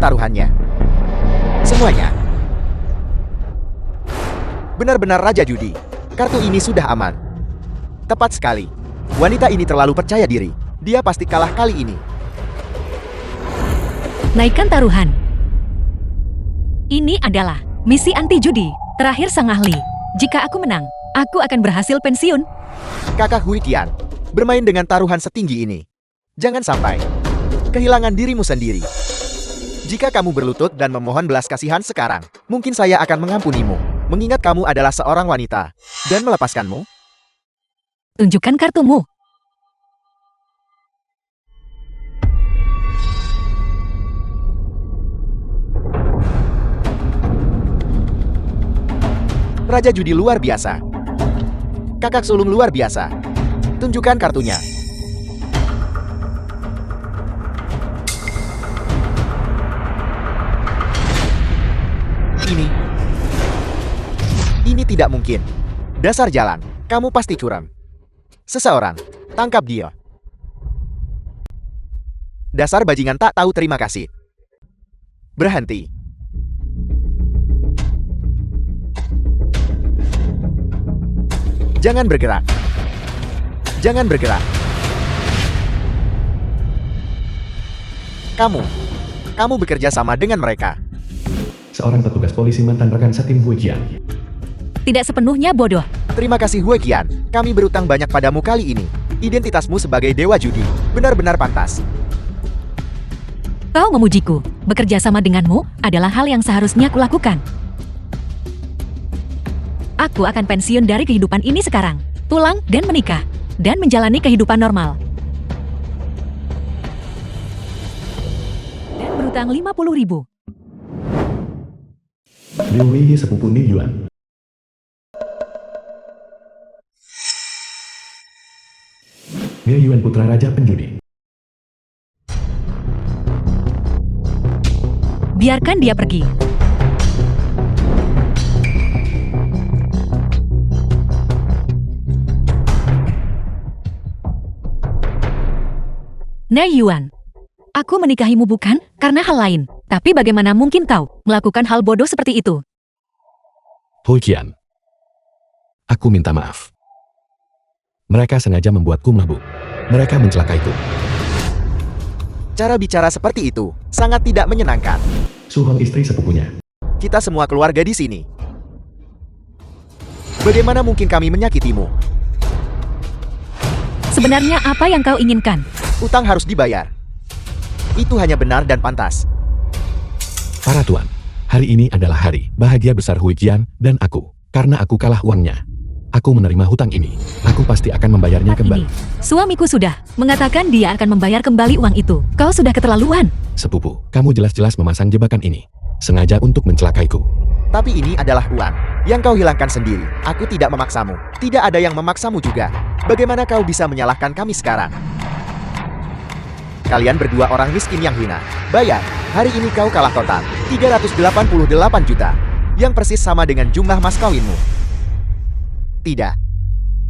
taruhannya. Semuanya. Benar-benar raja judi. Kartu ini sudah aman. Tepat sekali. Wanita ini terlalu percaya diri. Dia pasti kalah kali ini. Naikkan taruhan. Ini adalah misi anti judi terakhir sang ahli. Jika aku menang, aku akan berhasil pensiun. Kakak Hui Qian, bermain dengan taruhan setinggi ini. Jangan sampai kehilangan dirimu sendiri. Jika kamu berlutut dan memohon belas kasihan sekarang, mungkin saya akan mengampunimu, mengingat kamu adalah seorang wanita, dan melepaskanmu. Tunjukkan kartumu. Raja judi luar biasa. Kakak sulung luar biasa. Tunjukkan kartunya. Ini tidak mungkin. Dasar jalan, kamu pasti curang. Seseorang, tangkap dia. Dasar bajingan tak tahu terima kasih. Berhenti. Jangan bergerak. Jangan bergerak. Kamu bekerja sama dengan mereka. Seorang petugas polisi mantan rekan setim Hui Qian. Tidak sepenuhnya bodoh. Terima kasih Hui Qian. Kami berutang banyak padamu kali ini. Identitasmu sebagai dewa judi benar-benar pantas. Kau memujiku. Bekerja sama denganmu adalah hal yang seharusnya kulakukan. Aku akan pensiun dari kehidupan ini sekarang. Pulang dan menikah. Dan menjalani kehidupan normal. Dan berutang 50.000. Liu Wei sepupu Ni Yuan. Ni Yuan putra raja penjudi. Biarkan dia pergi. Nei Yuan, aku menikahimu bukan karena hal lain. Tapi bagaimana mungkin kau melakukan hal bodoh seperti itu? Hui Qian. Aku minta maaf. Mereka sengaja membuatku mabuk. Mereka mencelakaiku. Cara bicara seperti itu sangat tidak menyenangkan. Su Hong istri sepupunya. Kita semua keluarga di sini. Bagaimana mungkin kami menyakitimu? Sebenarnya apa yang kau inginkan? Utang harus dibayar. Itu hanya benar dan pantas. Para tuan, hari ini adalah hari bahagia besar Hui Qian dan aku. Karena aku kalah uangnya. Aku menerima hutang ini. Aku pasti akan membayarnya kembali. Suamiku sudah mengatakan dia akan membayar kembali uang itu. Kau sudah keterlaluan. Sepupu, kamu jelas-jelas memasang jebakan ini. Sengaja untuk mencelakaiku. Tapi ini adalah uang yang kau hilangkan sendiri. Aku tidak memaksamu. Tidak ada yang memaksamu juga. Bagaimana kau bisa menyalahkan kami sekarang? Kalian berdua orang miskin yang hina. Bayar. Hari ini kau kalah total. 388 juta. Yang persis sama dengan jumlah mas kawinmu. Tidak.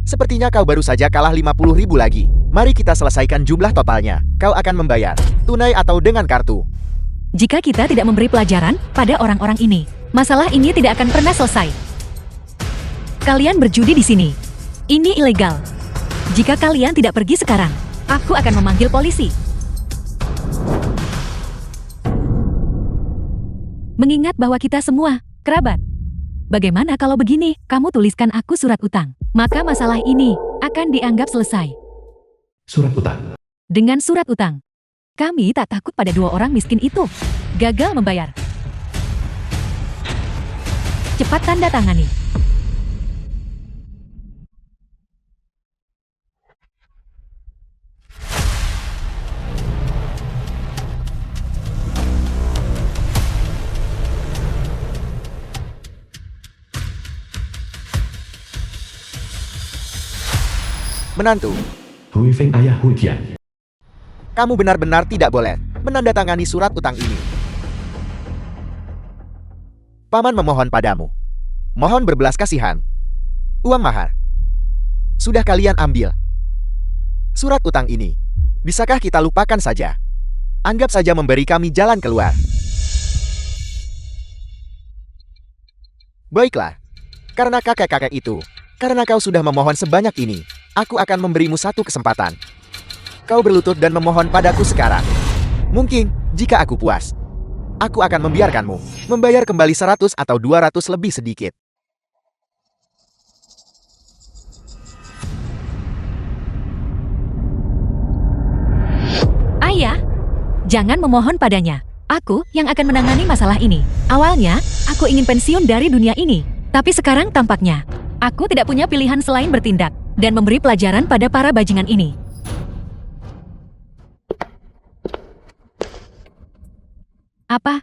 Sepertinya kau baru saja kalah 50.000 lagi. Mari kita selesaikan jumlah totalnya. Kau akan membayar tunai atau dengan kartu. Jika kita tidak memberi pelajaran pada orang-orang ini, masalah ini tidak akan pernah selesai. Kalian berjudi di sini. Ini ilegal. Jika kalian tidak pergi sekarang, aku akan memanggil polisi. Mengingat bahwa kita semua kerabat. Bagaimana kalau begini, kamu tuliskan aku surat utang. Maka masalah ini akan dianggap selesai. Surat utang. Dengan surat utang, kami tak takut pada dua orang miskin itu. Gagal membayar. Cepat tanda tangani. Menantu, Hui Feng ayah Hui Qian. kamu benar-benar tidak boleh menandatangani surat utang ini. Paman memohon padamu. Mohon berbelas kasihan. Uang mahar. Sudah kalian ambil. Surat utang ini. Bisakah kita lupakan saja? Anggap saja memberi kami jalan keluar. Baiklah. Karena kakek-kakek itu, karena kau sudah memohon sebanyak ini, aku akan memberimu satu kesempatan. Kau berlutut dan memohon padaku sekarang. Mungkin, jika aku puas, aku akan membiarkanmu membayar kembali 100 atau 200 lebih sedikit. Ayah, jangan memohon padanya. Aku yang akan menangani masalah ini. Awalnya, aku ingin pensiun dari dunia ini. Tapi sekarang tampaknya, aku tidak punya pilihan selain bertindak dan memberi pelajaran pada para bajingan ini. Apa?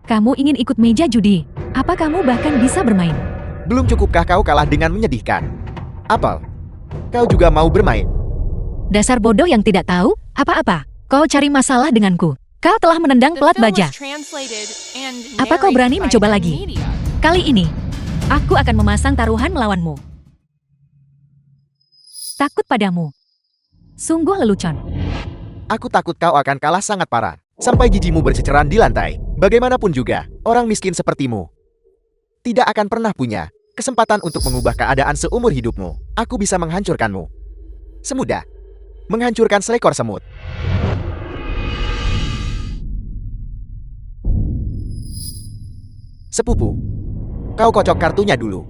Kamu ingin ikut meja judi? Apa kamu bahkan bisa bermain? Belum cukupkah kau kalah dengan menyedihkan? Apel, kau juga mau bermain? Dasar bodoh yang tidak tahu apa-apa. Kau cari masalah denganku. Kau telah menendang pelat baja. Apa kau berani mencoba lagi? Kali ini, aku akan memasang taruhan melawanmu. Takut padamu. Sungguh lelucon. Aku takut kau akan kalah sangat parah. Sampai gigimu berceceran di lantai. Bagaimanapun juga, orang miskin sepertimu tidak akan pernah punya kesempatan untuk mengubah keadaan seumur hidupmu. Aku bisa menghancurkanmu semudah menghancurkan seekor semut. Sepupu, kau kocok kartunya dulu.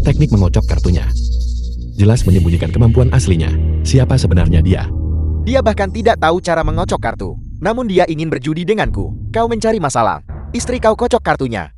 Teknik mengocok kartunya jelas menyembunyikan kemampuan aslinya. Siapa sebenarnya dia? Dia bahkan tidak tahu cara mengocok kartu. Namun dia ingin berjudi denganku. Kau mencari masalah. Istri kau kocok kartunya.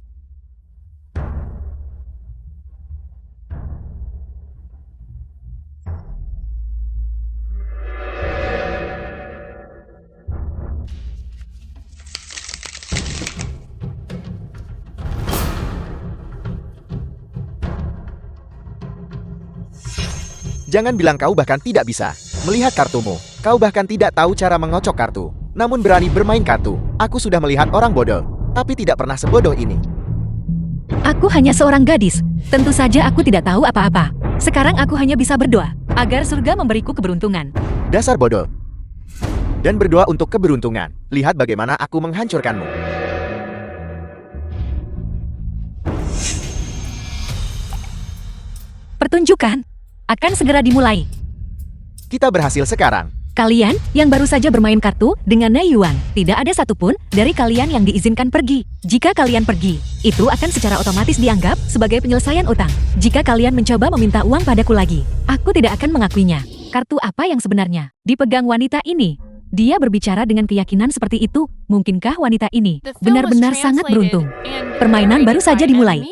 Jangan bilang kau bahkan tidak bisa melihat kartumu. Kau bahkan tidak tahu cara mengocok kartu. Namun berani bermain kartu. Aku sudah melihat orang bodoh, tapi tidak pernah sebodoh ini. Aku hanya seorang gadis. Tentu saja aku tidak tahu apa-apa. Sekarang aku hanya bisa berdoa agar surga memberiku keberuntungan. Dasar bodoh. Dan berdoa untuk keberuntungan. Lihat bagaimana aku menghancurkanmu. Pertunjukan akan segera dimulai. Kita berhasil sekarang. Kalian yang baru saja bermain kartu dengan Nei Yuan, tidak ada satupun dari kalian yang diizinkan pergi. Jika kalian pergi, itu akan secara otomatis dianggap sebagai penyelesaian utang. Jika kalian mencoba meminta uang padaku lagi, aku tidak akan mengakuinya. Kartu apa yang sebenarnya dipegang wanita ini? Dia berbicara dengan keyakinan seperti itu. Mungkinkah wanita ini benar-benar sangat beruntung? Permainan baru saja dimulai.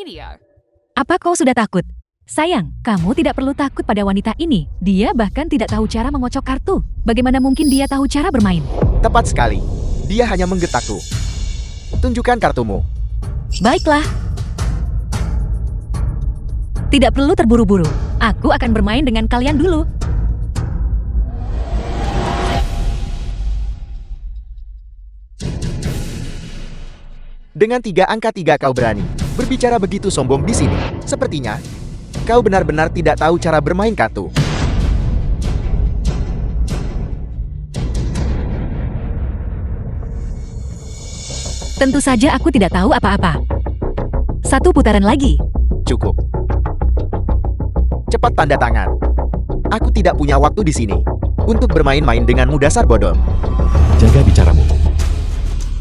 Apa kau sudah takut? Sayang, kamu tidak perlu takut pada wanita ini. Dia bahkan tidak tahu cara mengocok kartu. Bagaimana mungkin dia tahu cara bermain? Tepat sekali. Dia hanya menggetakku. Tunjukkan kartumu. Baiklah. Tidak perlu terburu-buru. Aku akan bermain dengan kalian dulu. Dengan 3 angka 3 kau berani berbicara begitu sombong di sini. Sepertinya kau benar-benar tidak tahu cara bermain kartu. Tentu saja aku tidak tahu apa-apa. Satu putaran lagi. Cukup. Cepat tanda tangan. Aku tidak punya waktu di sini untuk bermain-main denganmu, dasar bodoh. Jaga bicaramu.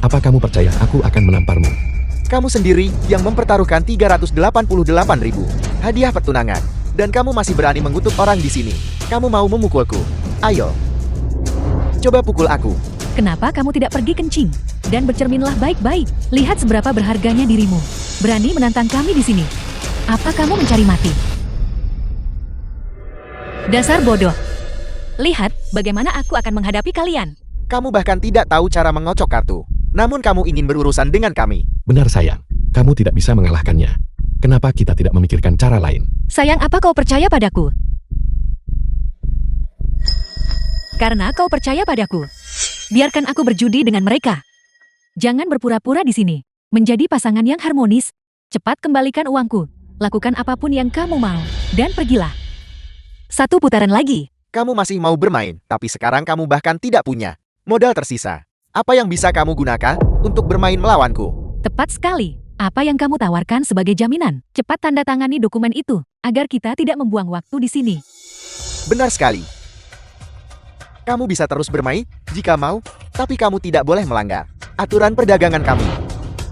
Apa kamu percaya aku akan menamparmu? Kamu sendiri yang mempertaruhkan 388.000 hadiah pertunangan. Dan kamu masih berani mengutuk orang di sini. Kamu mau memukulku? Ayo. Coba pukul aku. Kenapa kamu tidak pergi kencing? Dan bercerminlah baik-baik. Lihat seberapa berharganya dirimu. Berani menantang kami di sini. Apa kamu mencari mati? Dasar bodoh. Lihat bagaimana aku akan menghadapi kalian. Kamu bahkan tidak tahu cara mengocok kartu. Namun kamu ingin berurusan dengan kami. Benar sayang, kamu tidak bisa mengalahkannya. Kenapa kita tidak memikirkan cara lain? Sayang, apa kau percaya padaku? Karena kau percaya padaku. Biarkan aku berjudi dengan mereka. Jangan berpura-pura di sini. Menjadi pasangan yang harmonis. Cepat kembalikan uangku. Lakukan apapun yang kamu mau. Dan pergilah. Satu putaran lagi. Kamu masih mau bermain, tapi sekarang kamu bahkan tidak punya modal tersisa. Apa yang bisa kamu gunakan untuk bermain melawanku? Tepat sekali. Apa yang kamu tawarkan sebagai jaminan? Cepat tanda tangani dokumen itu, agar kita tidak membuang waktu di sini. Benar sekali. Kamu bisa terus bermain jika mau, tapi kamu tidak boleh melanggar aturan perdagangan kami.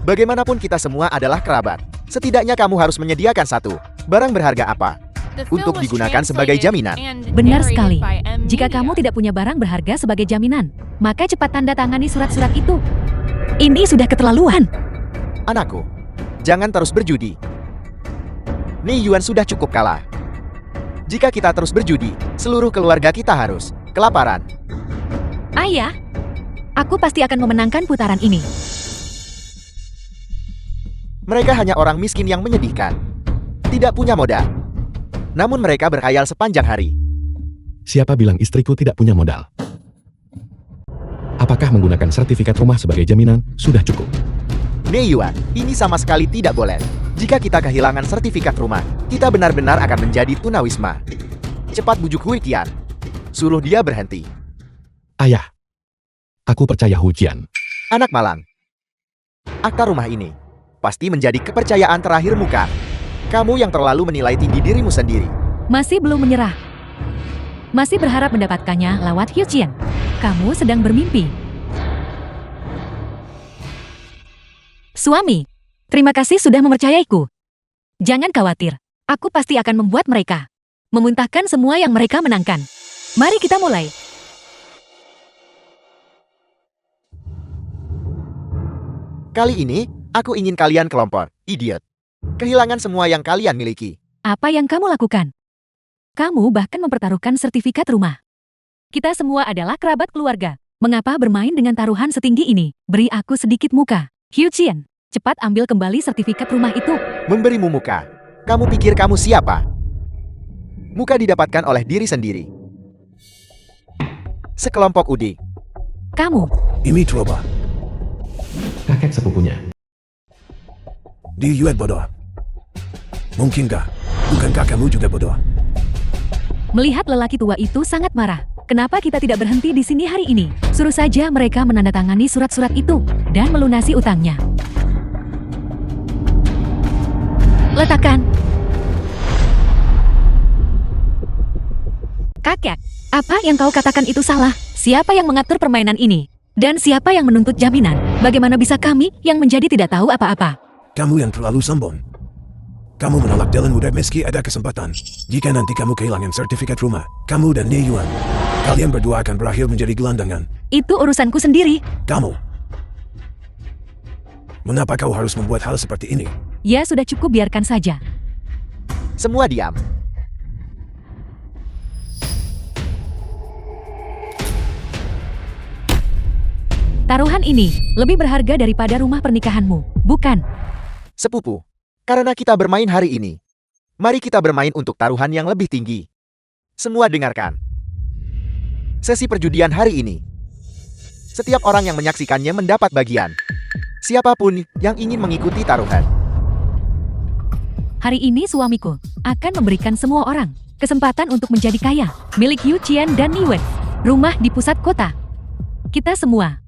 Bagaimanapun kita semua adalah kerabat. Setidaknya kamu harus menyediakan satu barang berharga apa untuk digunakan sebagai jaminan. Benar sekali. Jika kamu tidak punya barang berharga sebagai jaminan, maka cepat tanda tangani surat-surat itu. Ini sudah keterlaluan. Anakku, jangan terus berjudi. Ni Yuan sudah cukup kalah. Jika kita terus berjudi, seluruh keluarga kita harus kelaparan. Ayah, aku pasti akan memenangkan putaran ini. Mereka hanya orang miskin yang menyedihkan. Tidak punya modal. Namun mereka berkhayal sepanjang hari. Siapa bilang istriku tidak punya modal? Apakah menggunakan sertifikat rumah sebagai jaminan sudah cukup? Ni Yuan, ini sama sekali tidak boleh. Jika kita kehilangan sertifikat rumah, kita benar-benar akan menjadi tunawisma. Cepat bujuk Hui Qian. Suruh dia berhenti. Ayah, aku percaya Hujian. Anak malang. Akta rumah ini pasti menjadi kepercayaan terakhir muka. Kamu yang terlalu menilai tinggi dirimu sendiri. Masih belum menyerah. Masih berharap mendapatkannya lewat Hujian. Kamu sedang bermimpi. Suami, terima kasih sudah mempercayaiku. Jangan khawatir, aku pasti akan membuat mereka memuntahkan semua yang mereka menangkan. Mari kita mulai. Kali ini, aku ingin kalian kelompok idiot. Kehilangan semua yang kalian miliki. Apa yang kamu lakukan? Kamu bahkan mempertaruhkan sertifikat rumah. Kita semua adalah kerabat keluarga. Mengapa bermain dengan taruhan setinggi ini? Beri aku sedikit muka. Hujian, cepat ambil kembali sertifikat rumah itu. Memberimu muka. Kamu pikir kamu siapa? Muka didapatkan oleh diri sendiri. Sekelompok udik. Kamu, Ini coba. Kakek sepupunya. Di Yuan bodoh. Mungkinkah? Bukankah kamu juga bodoh? melihat lelaki tua itu sangat marah. Kenapa kita tidak berhenti di sini hari ini? Suruh saja mereka menandatangani surat-surat itu dan melunasi utangnya. Letakkan. Kakek, apa yang kau katakan itu salah? Siapa yang mengatur permainan ini? Dan siapa yang menuntut jaminan? Bagaimana bisa kami yang menjadi tidak tahu apa-apa? Kamu yang terlalu sombong. Kamu menolak jalan mudah meski ada kesempatan. Jika nanti kamu kehilangan sertifikat rumah, kamu dan Ne Yuan, kalian berdua akan berakhir menjadi gelandangan. Itu urusanku sendiri. Kamu. Mengapa kau harus membuat hal seperti ini? Ya sudah cukup, biarkan saja. Semua diam. Taruhan ini lebih berharga daripada rumah pernikahanmu, bukan? Sepupu, karena kita bermain hari ini, mari kita bermain untuk taruhan yang lebih tinggi. Semua dengarkan. Sesi perjudian hari ini. Setiap orang yang menyaksikannya mendapat bagian. Siapapun yang ingin mengikuti taruhan. Hari ini suamiku akan memberikan semua orang kesempatan untuk menjadi kaya, milik Yu Qian dan Niwen. Rumah di pusat kota. Kita semua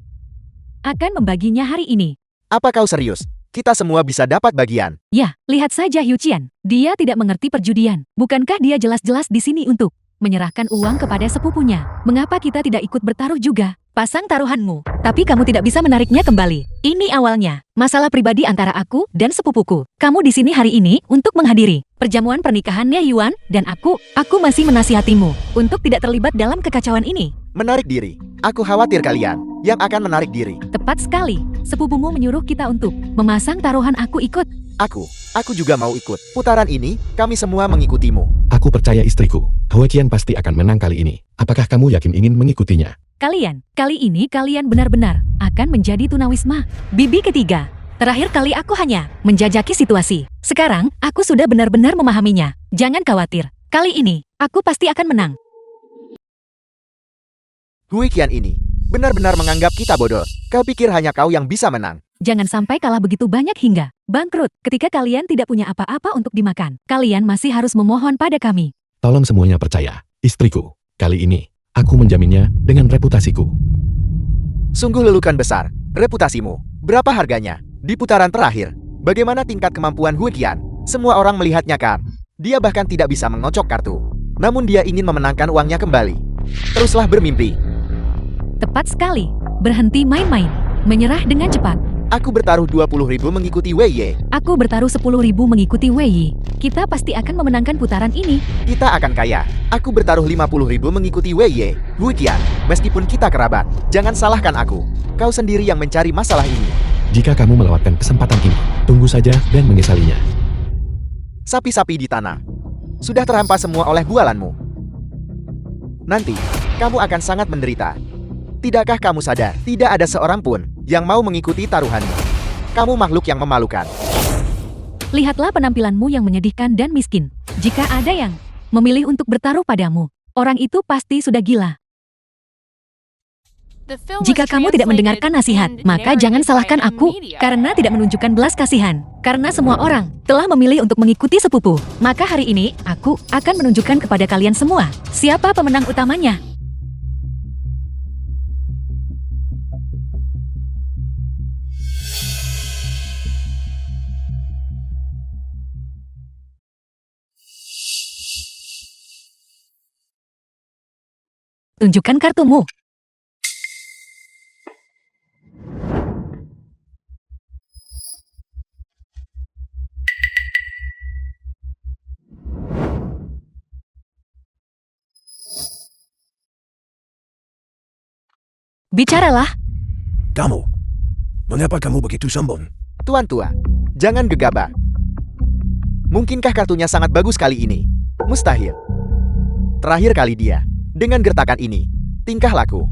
akan membaginya hari ini. Apa kau serius? Kita semua bisa dapat bagian. Ya, lihat saja Yu Qian. Dia tidak mengerti perjudian. Bukankah dia jelas-jelas di sini untuk menyerahkan uang kepada sepupunya? Mengapa kita tidak ikut bertaruh juga? Pasang taruhanmu, tapi kamu tidak bisa menariknya kembali. Ini awalnya masalah pribadi antara aku dan sepupuku. Kamu di sini hari ini untuk menghadiri perjamuan pernikahannya Yuan dan aku. Aku masih menasihatimu untuk tidak terlibat dalam kekacauan ini. Menarik diri. Aku khawatir kalian yang akan menarik diri. Tepat sekali. Sepupumu menyuruh kita untuk memasang taruhan. Aku ikut. Aku juga mau ikut. Putaran ini, kami semua mengikutimu. Aku percaya istriku. Hua Qian pasti akan menang kali ini. Apakah kamu yakin ingin mengikutinya? Kali ini kalian benar-benar akan menjadi tunawisma. Bibi ketiga. Terakhir kali aku hanya menjajaki situasi. Sekarang, aku sudah benar-benar memahaminya. Jangan khawatir. Kali ini, aku pasti akan menang. Hui Qian ini benar-benar menganggap kita bodoh. Kau pikir hanya kau yang bisa menang. Jangan sampai kalah begitu banyak hingga bangkrut. Ketika kalian tidak punya apa-apa untuk dimakan, kalian masih harus memohon pada kami. Tolong semuanya percaya. Istriku. Kali ini, aku menjaminnya dengan reputasiku. Sungguh lelukan besar. Reputasimu. Berapa harganya? Di putaran terakhir, bagaimana tingkat kemampuan Hui Qian? Semua orang melihatnya kan? Dia bahkan tidak bisa mengocok kartu. Namun dia ingin memenangkan uangnya kembali. Teruslah bermimpi. Tepat sekali. Berhenti main-main. Menyerah dengan cepat. Aku bertaruh 20.000 mengikuti Wei Ye. Aku bertaruh 10.000 mengikuti Wei Yi. Kita pasti akan memenangkan putaran ini. Kita akan kaya. Aku bertaruh 50.000 mengikuti Wei Ye. Hui Qian, meskipun kita kerabat, jangan salahkan aku. Kau sendiri yang mencari masalah ini. Jika kamu melewatkan kesempatan ini, tunggu saja dan menyesalinya. Sapi-sapi di tanah. Sudah terampas semua oleh bualanmu. Nanti, kamu akan sangat menderita. Tidakkah kamu sadar, tidak ada seorang pun yang mau mengikuti taruhanmu. Kamu makhluk yang memalukan. Lihatlah penampilanmu yang menyedihkan dan miskin. Jika ada yang memilih untuk bertaruh padamu, orang itu pasti sudah gila. Jika kamu tidak mendengarkan nasihat, maka jangan salahkan aku, karena tidak menunjukkan belas kasihan. Karena semua orang telah memilih untuk mengikuti sepupu, maka hari ini, aku akan menunjukkan kepada kalian semua, siapa pemenang utamanya. Tunjukkan kartumu. Bicaralah. Kamu. Mengapa kamu begitu sombong? Tuan tua, jangan gegabah. Mungkinkah kartunya sangat bagus kali ini? Mustahil. Terakhir kali dia. Dengan gertakan ini, tingkah laku.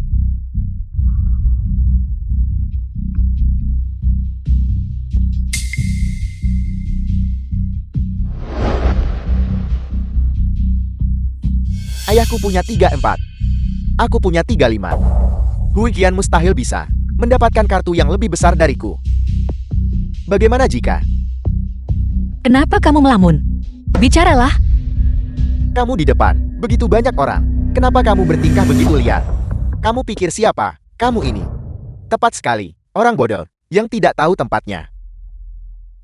Ayahku punya 34. Aku punya 35. Hui Qian mustahil bisa mendapatkan kartu yang lebih besar dariku. Bagaimana jika Kenapa kamu melamun? Bicaralah. kamu di depan begitu banyak orang? Kenapa kamu bertingkah begitu liar? Kamu pikir siapa? Kamu ini. Tepat sekali, orang bodoh yang tidak tahu tempatnya.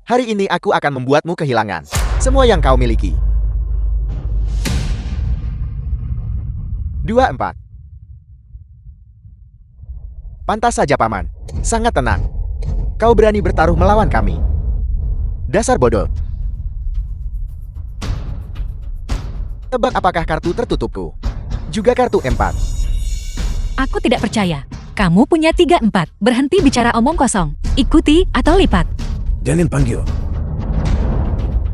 Hari ini aku akan membuatmu kehilangan semua yang kau miliki. 24. Pantas saja paman, sangat tenang. Kau berani bertaruh melawan kami. Dasar bodoh. Tebak apakah kartu tertutupku? Juga kartu 4. Aku tidak percaya. Kamu punya 34. Berhenti bicara omong kosong. Ikuti atau lipat. Jangan panggil.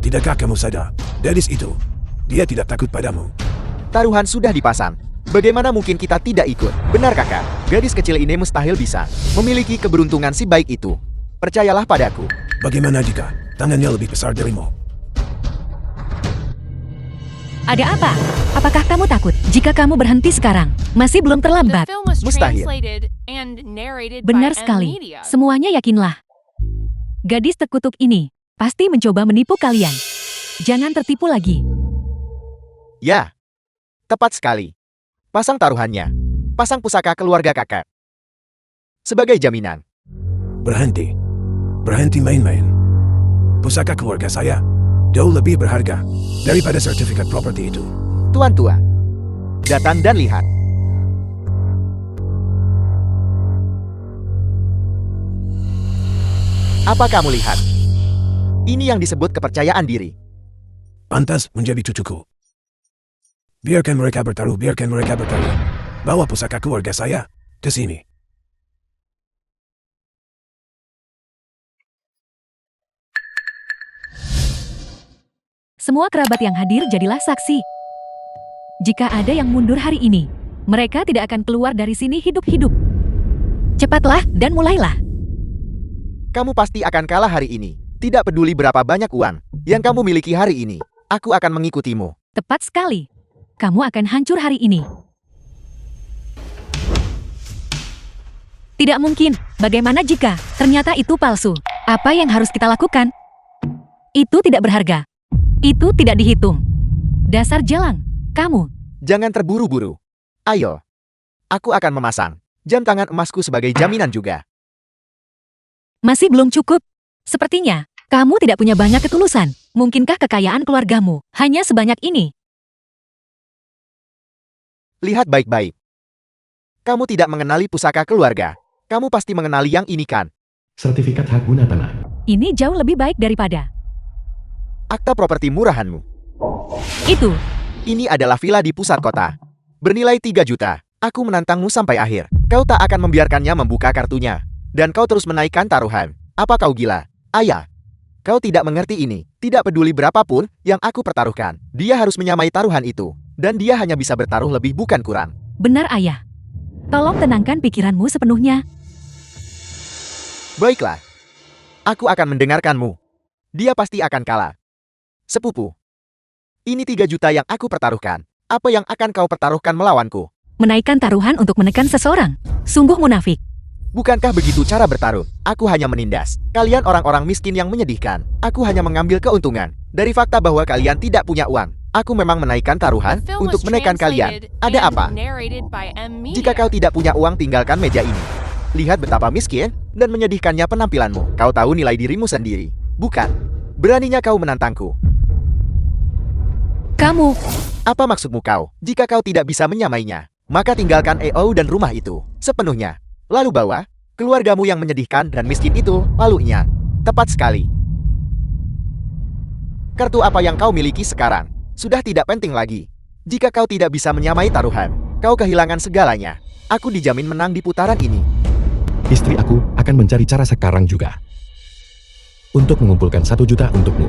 Tidakkah kamu sadar? Gadis itu, dia tidak takut padamu. Taruhan sudah dipasang. Bagaimana mungkin kita tidak ikut? Benar kakak, gadis kecil ini mustahil bisa memiliki keberuntungan si baik itu. Percayalah padaku. Bagaimana jika tangannya lebih besar darimu? Ada apa? Apakah kamu takut? Jika kamu berhenti sekarang, masih belum terlambat. Mustahil. Benar sekali. Semuanya yakinlah. Gadis terkutuk ini pasti mencoba menipu kalian. Jangan tertipu lagi. Ya, tepat sekali. Pasang taruhannya. Pasang pusaka keluarga kakak. Sebagai jaminan. Berhenti. Berhenti main-main. Pusaka keluarga saya jauh lebih berharga daripada sertifikat properti itu. Tuan tua, datang dan lihat. Apa kamu lihat? Ini yang disebut kepercayaan diri. Pantas menjadi cucuku. Biarkan mereka bertaruh, biarkan mereka bertaruh. Bawa pusaka keluarga saya ke sini. Semua kerabat yang hadir jadilah saksi. Jika ada yang mundur hari ini, mereka tidak akan keluar dari sini hidup-hidup. Cepatlah dan mulailah. Kamu pasti akan kalah hari ini. Tidak peduli berapa banyak uang yang kamu miliki hari ini. Aku akan mengikutimu. Tepat sekali. Kamu akan hancur hari ini. Tidak mungkin. Bagaimana jika ternyata itu palsu? Apa yang harus kita lakukan? Itu tidak berharga. Itu tidak dihitung. Dasar jalang. Kamu. Jangan terburu-buru. Ayo. Aku akan memasang jam tangan emasku sebagai jaminan juga. Masih belum cukup. Sepertinya, kamu tidak punya banyak ketulusan. Mungkinkah kekayaan keluargamu hanya sebanyak ini? Lihat baik-baik. Kamu tidak mengenali pusaka keluarga. Kamu pasti mengenali yang ini kan? Sertifikat hak guna tanah. Ini jauh lebih baik daripada Akta properti murahanmu. itu. Ini adalah villa di pusat kota. Bernilai 3 juta. Aku menantangmu sampai akhir. Kau tak akan membiarkannya membuka kartunya. Dan kau terus menaikkan taruhan. Apa kau gila? Ayah. Kau tidak mengerti ini. Tidak peduli berapapun yang aku pertaruhkan. Dia harus menyamai taruhan itu. Dan dia hanya bisa bertaruh lebih bukan kurang. Benar, Ayah. Tolong tenangkan pikiranmu sepenuhnya. Baiklah. Aku akan mendengarkanmu. Dia pasti akan kalah. Sepupu. Ini 3 juta yang aku pertaruhkan. Apa yang akan kau pertaruhkan melawanku? Menaikkan taruhan untuk menekan seseorang. Sungguh munafik. Bukankah begitu cara bertaruh? Aku hanya menindas. Kalian orang-orang miskin yang menyedihkan. Aku hanya mengambil keuntungan. Dari fakta bahwa kalian tidak punya uang. Aku memang menaikkan taruhan untuk menekan kalian. Ada apa? Jika kau tidak punya uang, tinggalkan meja ini. Lihat betapa miskin dan menyedihkannya penampilanmu. Kau tahu nilai dirimu sendiri. Bukan. Beraninya kau menantangku. Kamu, Apa maksudmu kau? Jika kau tidak bisa menyamainya, maka tinggalkan EO dan rumah itu sepenuhnya. Lalu bawa keluargamu yang menyedihkan dan miskin itu, lalu inyang. Tepat sekali. Kartu apa yang kau miliki sekarang sudah tidak penting lagi. Jika kau tidak bisa menyamai taruhan, kau kehilangan segalanya. Aku dijamin menang di putaran ini. Istri aku akan mencari cara sekarang juga. Untuk mengumpulkan 1 juta untukmu.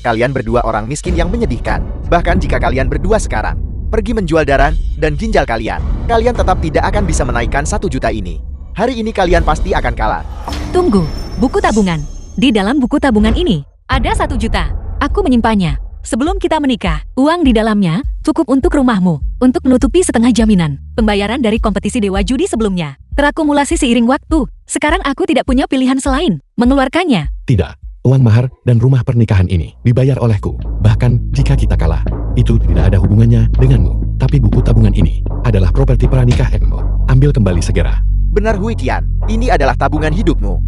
Kalian berdua orang miskin yang menyedihkan. Bahkan jika kalian berdua sekarang pergi menjual darah dan ginjal kalian, kalian tetap tidak akan bisa menaikkan 1 juta ini. Hari ini kalian pasti akan kalah. tunggu. Buku tabungan. Di dalam buku tabungan ini, ada 1 juta. Aku menyimpannya. Sebelum kita menikah, uang di dalamnya cukup untuk rumahmu, untuk menutupi setengah jaminan, pembayaran dari kompetisi Dewa Judi sebelumnya, terakumulasi seiring waktu. Sekarang aku tidak punya pilihan selain mengeluarkannya. Tidak. Uang mahar dan rumah pernikahan ini dibayar olehku. Bahkan jika kita kalah, itu tidak ada hubungannya denganmu. Tapi buku tabungan ini adalah properti pernikahanmu. Ambil kembali segera. Benar Hui Qian, ini adalah tabungan hidupmu.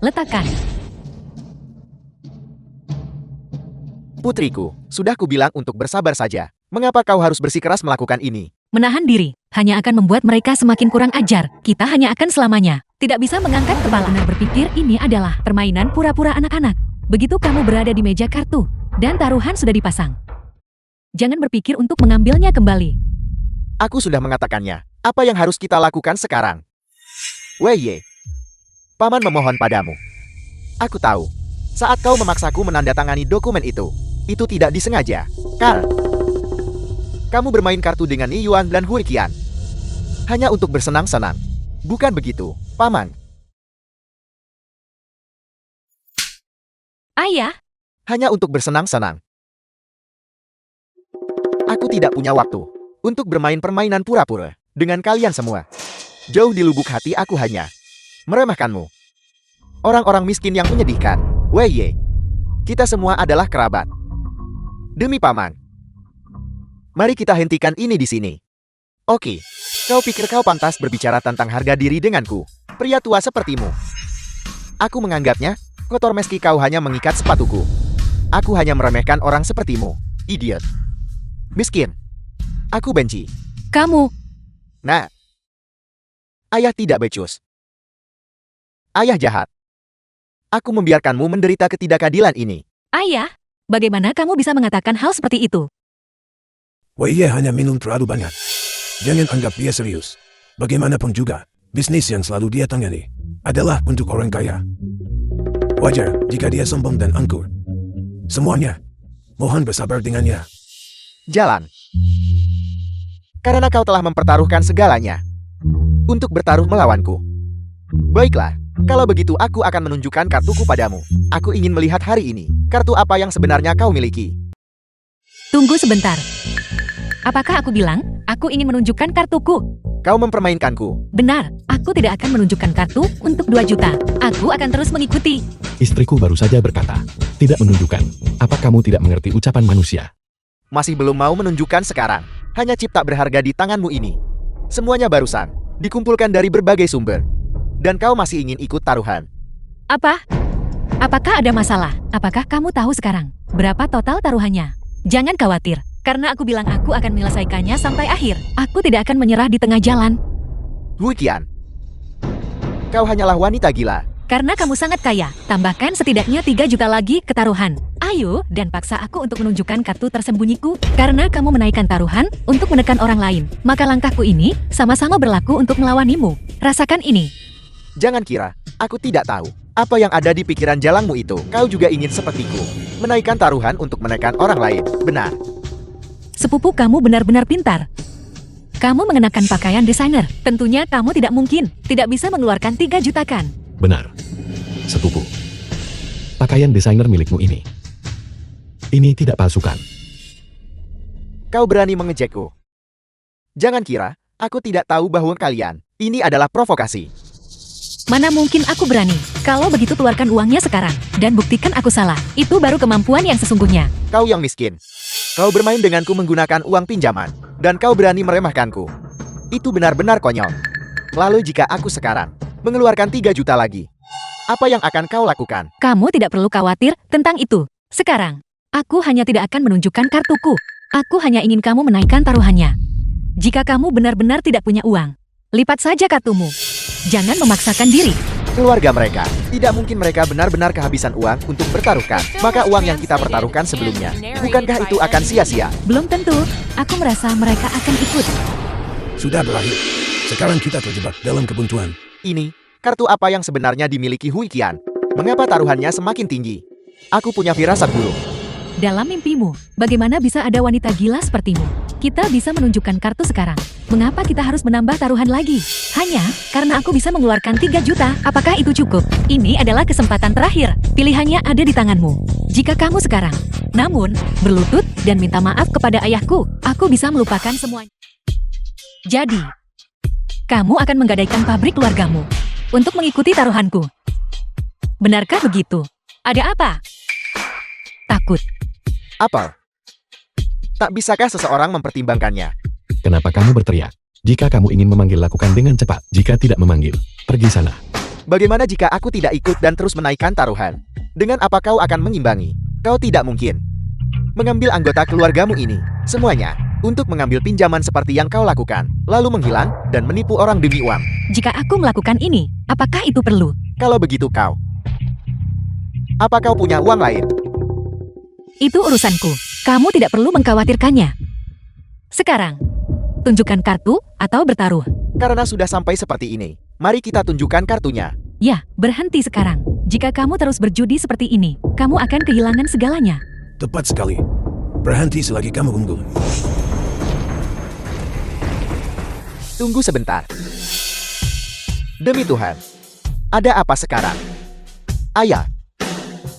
Letakkan. Putriku, sudah kubilang untuk bersabar saja. Mengapa kau harus bersikeras melakukan ini? Menahan diri hanya akan membuat mereka semakin kurang ajar. Kita hanya akan selamanya tidak bisa mengangkat kepala. Benar berpikir ini adalah permainan pura-pura anak-anak. Begitu kamu berada di meja kartu dan taruhan sudah dipasang, jangan berpikir untuk mengambilnya kembali. Aku sudah mengatakannya. Apa yang harus kita lakukan sekarang? Wei Ye, Paman memohon padamu. Aku tahu, saat kau memaksaku menandatangani dokumen itu tidak disengaja. Karl, kamu bermain kartu dengan Ni Yuan dan Hui Qian. Hanya untuk bersenang-senang. Bukan begitu, Paman. Ayah, Hanya untuk bersenang-senang. Aku tidak punya waktu untuk bermain permainan pura-pura dengan kalian semua. Jauh di lubuk hati aku hanya meremehkanmu. Orang-orang miskin yang menyedihkan. Wei Ye, kita semua adalah kerabat. Demi Paman. Mari kita hentikan ini di sini. Oke, kau pikir kau pantas berbicara tentang harga diri denganku, pria tua sepertimu? Aku menganggapnya kotor meski kau hanya mengikat sepatuku. Aku hanya meremehkan orang sepertimu, idiot. Miskin. Aku benci. kamu, Nah, ayah tidak becus. Ayah jahat. Aku membiarkanmu menderita ketidakadilan ini. ayah, bagaimana kamu bisa mengatakan hal seperti itu? Wei Ye hanya minum terlalu banyak. Jangan anggap dia serius. Bagaimanapun juga, bisnis yang selalu dia tangani adalah untuk orang kaya. Wajar jika dia sombong dan angkur. Semuanya, mohon bersabar dengannya. Jalan. Karena kau telah mempertaruhkan segalanya untuk bertaruh melawanku. Baiklah, kalau begitu aku akan menunjukkan kartuku padamu. Aku ingin melihat hari ini, kartu apa yang sebenarnya kau miliki. Tunggu sebentar. Apakah aku bilang, aku ingin menunjukkan kartuku? Kau mempermainkanku. Benar, aku tidak akan menunjukkan kartu untuk 2 juta. Aku akan terus mengikuti. Istriku baru saja berkata, tidak menunjukkan. Apa kamu tidak mengerti ucapan manusia? Masih belum mau menunjukkan sekarang. Hanya chip tak berharga di tanganmu ini. Semuanya barusan dikumpulkan dari berbagai sumber. Dan kau masih ingin ikut taruhan. Apa? Apakah ada masalah? Apakah kamu tahu sekarang berapa total taruhannya? Jangan khawatir, karena aku bilang aku akan menyelesaikannya sampai akhir. Aku tidak akan menyerah di tengah jalan. Hui Qian, kau hanyalah wanita gila. Karena kamu sangat kaya, tambahkan setidaknya 3 juta lagi ke taruhan. Ayo, dan paksa aku untuk menunjukkan kartu tersembunyiku. Karena kamu menaikkan taruhan untuk menekan orang lain, maka langkahku ini sama-sama berlaku untuk melawanimu. Rasakan ini. Jangan kira, aku tidak tahu apa yang ada di pikiran jalangmu itu. Kau juga ingin sepertiku, menaikkan taruhan untuk menekan orang lain. Benar. Sepupu kamu benar-benar pintar. Kamu mengenakan pakaian desainer. Tentunya kamu tidak mungkin tidak bisa mengeluarkan 3 juta kan? Benar. Sepupu. Pakaian desainer milikmu ini. Ini tidak palsukan. Kau berani mengejekku. Jangan kira, aku tidak tahu bahwa kalian ini adalah provokasi. Mana mungkin aku berani? Kalau begitu keluarkan uangnya sekarang dan buktikan aku salah. Itu baru kemampuan yang sesungguhnya. Kau yang miskin. Kau bermain denganku menggunakan uang pinjaman, dan kau berani meremehkanku. Itu benar-benar konyol. Lalu jika aku sekarang mengeluarkan 3 juta lagi, apa yang akan kau lakukan? Kamu tidak perlu khawatir tentang itu. Sekarang, aku hanya tidak akan menunjukkan kartuku. Aku hanya ingin kamu menaikkan taruhannya. Jika kamu benar-benar tidak punya uang, lipat saja kartumu. Jangan memaksakan diri. Keluarga mereka, tidak mungkin mereka benar-benar kehabisan uang untuk bertaruhkan. Maka uang yang kita pertaruhkan sebelumnya, bukankah itu akan sia-sia? Belum tentu. Aku merasa mereka akan ikut. Sudah berakhir. Sekarang kita terjebak dalam kebuntuan. Ini, kartu apa yang sebenarnya dimiliki Hui Qian? Mengapa taruhannya semakin tinggi? Aku punya firasat buruk. Dalam mimpimu, bagaimana bisa ada wanita gila sepertimu? Kita bisa menunjukkan kartu sekarang. Mengapa kita harus menambah taruhan lagi? Hanya karena aku bisa mengeluarkan 3 juta. Apakah itu cukup? Ini adalah kesempatan terakhir. Pilihannya ada di tanganmu. Jika kamu sekarang, namun, berlutut dan minta maaf kepada ayahku, aku bisa melupakan semuanya. Jadi, kamu akan menggadaikan pabrik keluargamu untuk mengikuti taruhanku. Benarkah begitu? Ada apa? Takut. Apa? Tak bisakah seseorang mempertimbangkannya? Kenapa kamu berteriak? Jika kamu ingin memanggil, lakukan dengan cepat. Jika tidak memanggil, pergi sana. Bagaimana jika aku tidak ikut dan terus menaikkan taruhan? Dengan apa kau akan mengimbangi? Kau tidak mungkin mengambil anggota keluargamu ini, semuanya, untuk mengambil pinjaman seperti yang kau lakukan, lalu menghilang dan menipu orang demi uang. Jika aku melakukan ini, apakah itu perlu? Kalau begitu kau, apa kau punya uang lain? Itu urusanku. Kamu tidak perlu mengkhawatirkannya. Sekarang, tunjukkan kartu atau bertaruh. Karena sudah sampai seperti ini, mari kita tunjukkan kartunya. Ya, berhenti sekarang. Jika kamu terus berjudi seperti ini, kamu akan kehilangan segalanya. Tepat sekali. Berhenti selagi kamu unggul. Tunggu sebentar. Demi Tuhan, ada apa sekarang? Ayah,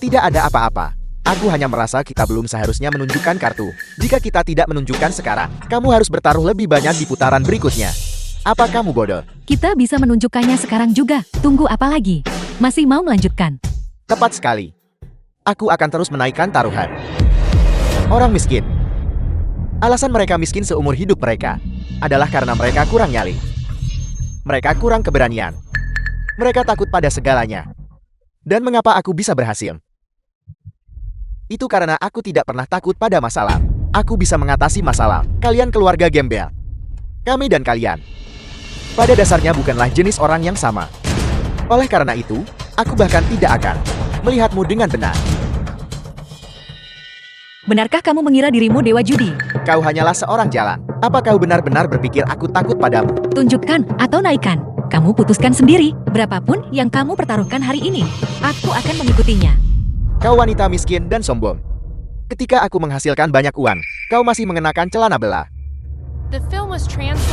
tidak ada apa-apa. Aku hanya merasa kita belum seharusnya menunjukkan kartu. Jika kita tidak menunjukkan sekarang, kamu harus bertaruh lebih banyak di putaran berikutnya. Apa kamu bodoh? Kita bisa menunjukkannya sekarang juga. Tunggu apa lagi? Masih mau melanjutkan? Tepat sekali. Aku akan terus menaikkan taruhan. Orang miskin. Alasan mereka miskin seumur hidup mereka adalah karena mereka kurang nyali. Mereka kurang keberanian. Mereka takut pada segalanya. Dan mengapa aku bisa berhasil? Itu karena aku tidak pernah takut pada masalah. Aku bisa mengatasi masalah. Kalian keluarga gembel. Kami dan kalian, pada dasarnya bukanlah jenis orang yang sama. Oleh karena itu, aku bahkan tidak akan melihatmu dengan benar. Benarkah kamu mengira dirimu dewa judi? Kau hanyalah seorang jalan. Apa kau benar-benar berpikir aku takut padamu? Tunjukkan atau naikkan. Kamu putuskan sendiri. Berapapun yang kamu pertaruhkan hari ini, aku akan mengikutinya. Kau wanita miskin dan sombong. Ketika aku menghasilkan banyak uang, kau masih mengenakan celana belah.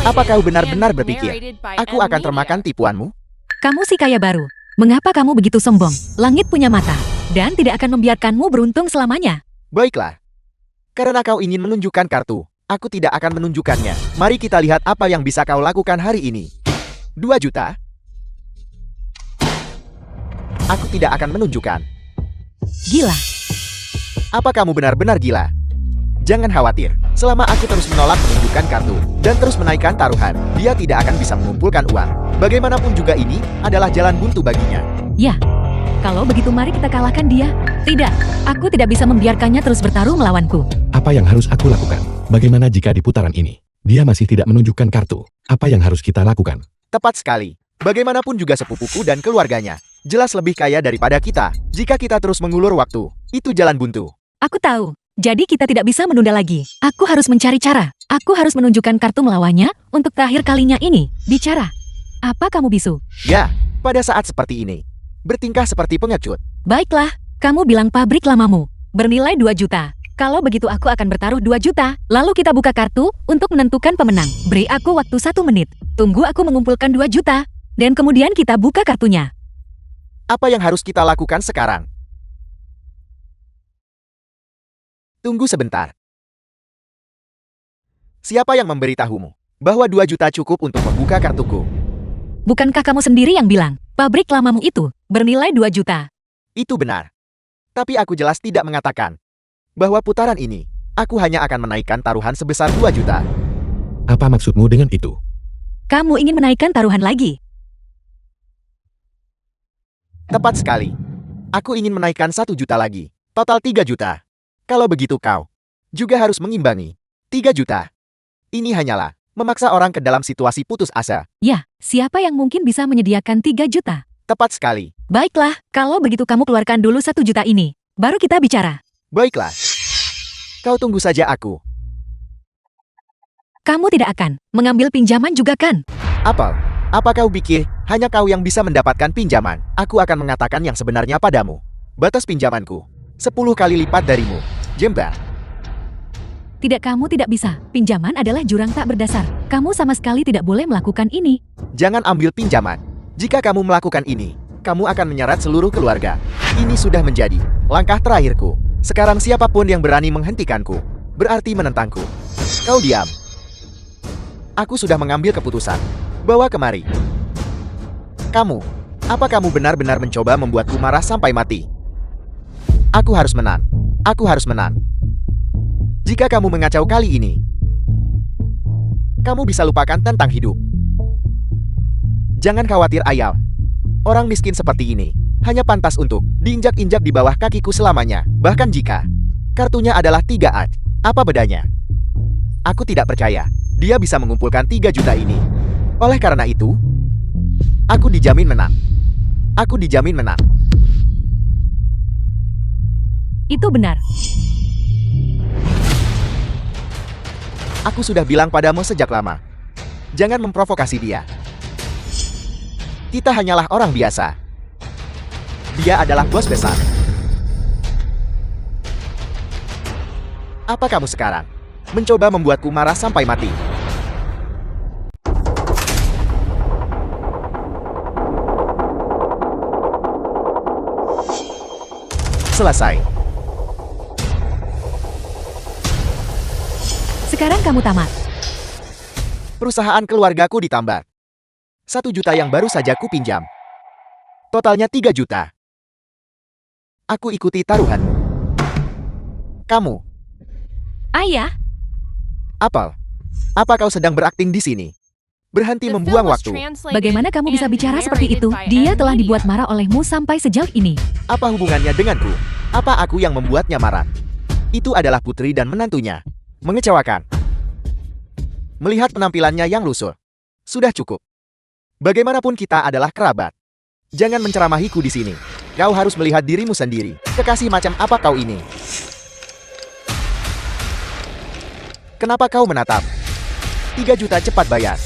Apa kau benar-benar berpikir aku akan termakan tipuanmu? Kamu si kaya baru. Mengapa kamu begitu sombong? Langit punya mata dan tidak akan membiarkanmu beruntung selamanya. Baiklah. Karena kau ingin menunjukkan kartu, aku tidak akan menunjukkannya. Mari kita lihat apa yang bisa kau lakukan hari ini. 2 juta? Aku tidak akan menunjukkan. Gila. Apa kamu benar-benar gila? Jangan khawatir, selama aku terus menolak menunjukkan kartu dan terus menaikkan taruhan, dia tidak akan bisa mengumpulkan uang. Bagaimanapun juga ini adalah jalan buntu baginya. Ya, kalau begitu mari kita kalahkan dia. Tidak, aku tidak bisa membiarkannya terus bertarung melawanku. Apa yang harus aku lakukan? Bagaimana jika di putaran ini dia masih tidak menunjukkan kartu? Apa yang harus kita lakukan? Tepat sekali. Bagaimanapun juga sepupuku dan keluarganya jelas lebih kaya daripada kita. Jika kita terus mengulur waktu, itu jalan buntu. Aku tahu. Jadi kita tidak bisa menunda lagi. Aku harus mencari cara. Aku harus menunjukkan kartu melawannya untuk terakhir kalinya ini. Bicara. Apa kamu bisu? Ya, pada saat seperti ini, bertingkah seperti pengecut. Baiklah, kamu bilang pabrik lamamu. Bernilai 2 juta. Kalau begitu aku akan bertaruh 2 juta. Lalu kita buka kartu untuk menentukan pemenang. Beri aku waktu 1 menit. Tunggu aku mengumpulkan 2 juta. Dan kemudian kita buka kartunya. Apa yang harus kita lakukan sekarang? Tunggu sebentar. Siapa yang memberitahumu bahwa 2 juta cukup untuk membuka kartuku? Bukankah kamu sendiri yang bilang, pabrik lamamu itu bernilai 2 juta? Itu benar. Tapi aku jelas tidak mengatakan bahwa putaran ini, aku hanya akan menaikkan taruhan sebesar 2 juta. Apa maksudmu dengan itu? Kamu ingin menaikkan taruhan lagi? Tepat sekali. Aku ingin menaikkan 1 juta lagi. Total 3 juta. Kalau begitu kau juga harus mengimbangi 3 juta. Ini hanyalah memaksa orang ke dalam situasi putus asa. Ya, siapa yang mungkin bisa menyediakan 3 juta? Tepat sekali. Baiklah, kalau begitu kamu keluarkan dulu 1 juta ini. Baru kita bicara. Baiklah. Kau tunggu saja aku. Kamu tidak akan mengambil pinjaman juga kan? Apel, apa kau pikir hanya kau yang bisa mendapatkan pinjaman? Aku akan mengatakan yang sebenarnya padamu. Batas pinjamanku 10 kali lipat darimu. Jember. Tidak, kamu tidak bisa. Pinjaman adalah jurang tak berdasar. Kamu sama sekali tidak boleh melakukan ini. Jangan ambil pinjaman. Jika kamu melakukan ini, kamu akan menyeret seluruh keluarga. Ini sudah menjadi langkah terakhirku. Sekarang siapapun yang berani menghentikanku, berarti menentangku. Kau diam. Aku sudah mengambil keputusan. Bawa kemari. Apa kamu benar-benar mencoba membuatku marah sampai mati? Aku harus menang. Aku harus menang. Jika kamu mengacau kali ini, kamu bisa lupakan tentang hidup. Jangan khawatir, Ayal. Orang miskin seperti ini hanya pantas untuk diinjak-injak di bawah kakiku selamanya. Bahkan jika kartunya adalah 3 ad, apa bedanya? Aku tidak percaya dia bisa mengumpulkan 3 juta ini. Oleh karena itu, aku dijamin menang. Aku dijamin menang. Itu benar. Aku sudah bilang padamu sejak lama. Jangan memprovokasi dia. Kita hanyalah orang biasa. Dia adalah bos besar. Apa kamu sekarang mencoba membuatku marah sampai mati? Selesai. Sekarang kamu tamat. Perusahaan keluargaku ditambah 1 juta yang baru saja ku pinjam. Totalnya 3 juta. Aku ikuti taruhanmu. Kamu, Ayah, Apel, apa kau sedang berakting di sini? Berhenti membuang waktu. bagaimana kamu bisa bicara seperti itu? Dia telah dibuat marah olehmu sampai sejauh ini. Apa hubungannya denganku? Apa aku yang membuatnya marah? Itu adalah putri dan menantunya. Mengecewakan. Melihat penampilannya yang lusuh. Sudah cukup. Bagaimanapun kita adalah kerabat. Jangan menceramahiku di sini. Kau harus melihat dirimu sendiri. Kekasih macam apa kau ini? Kenapa kau menatap? 3 juta cepat bayar.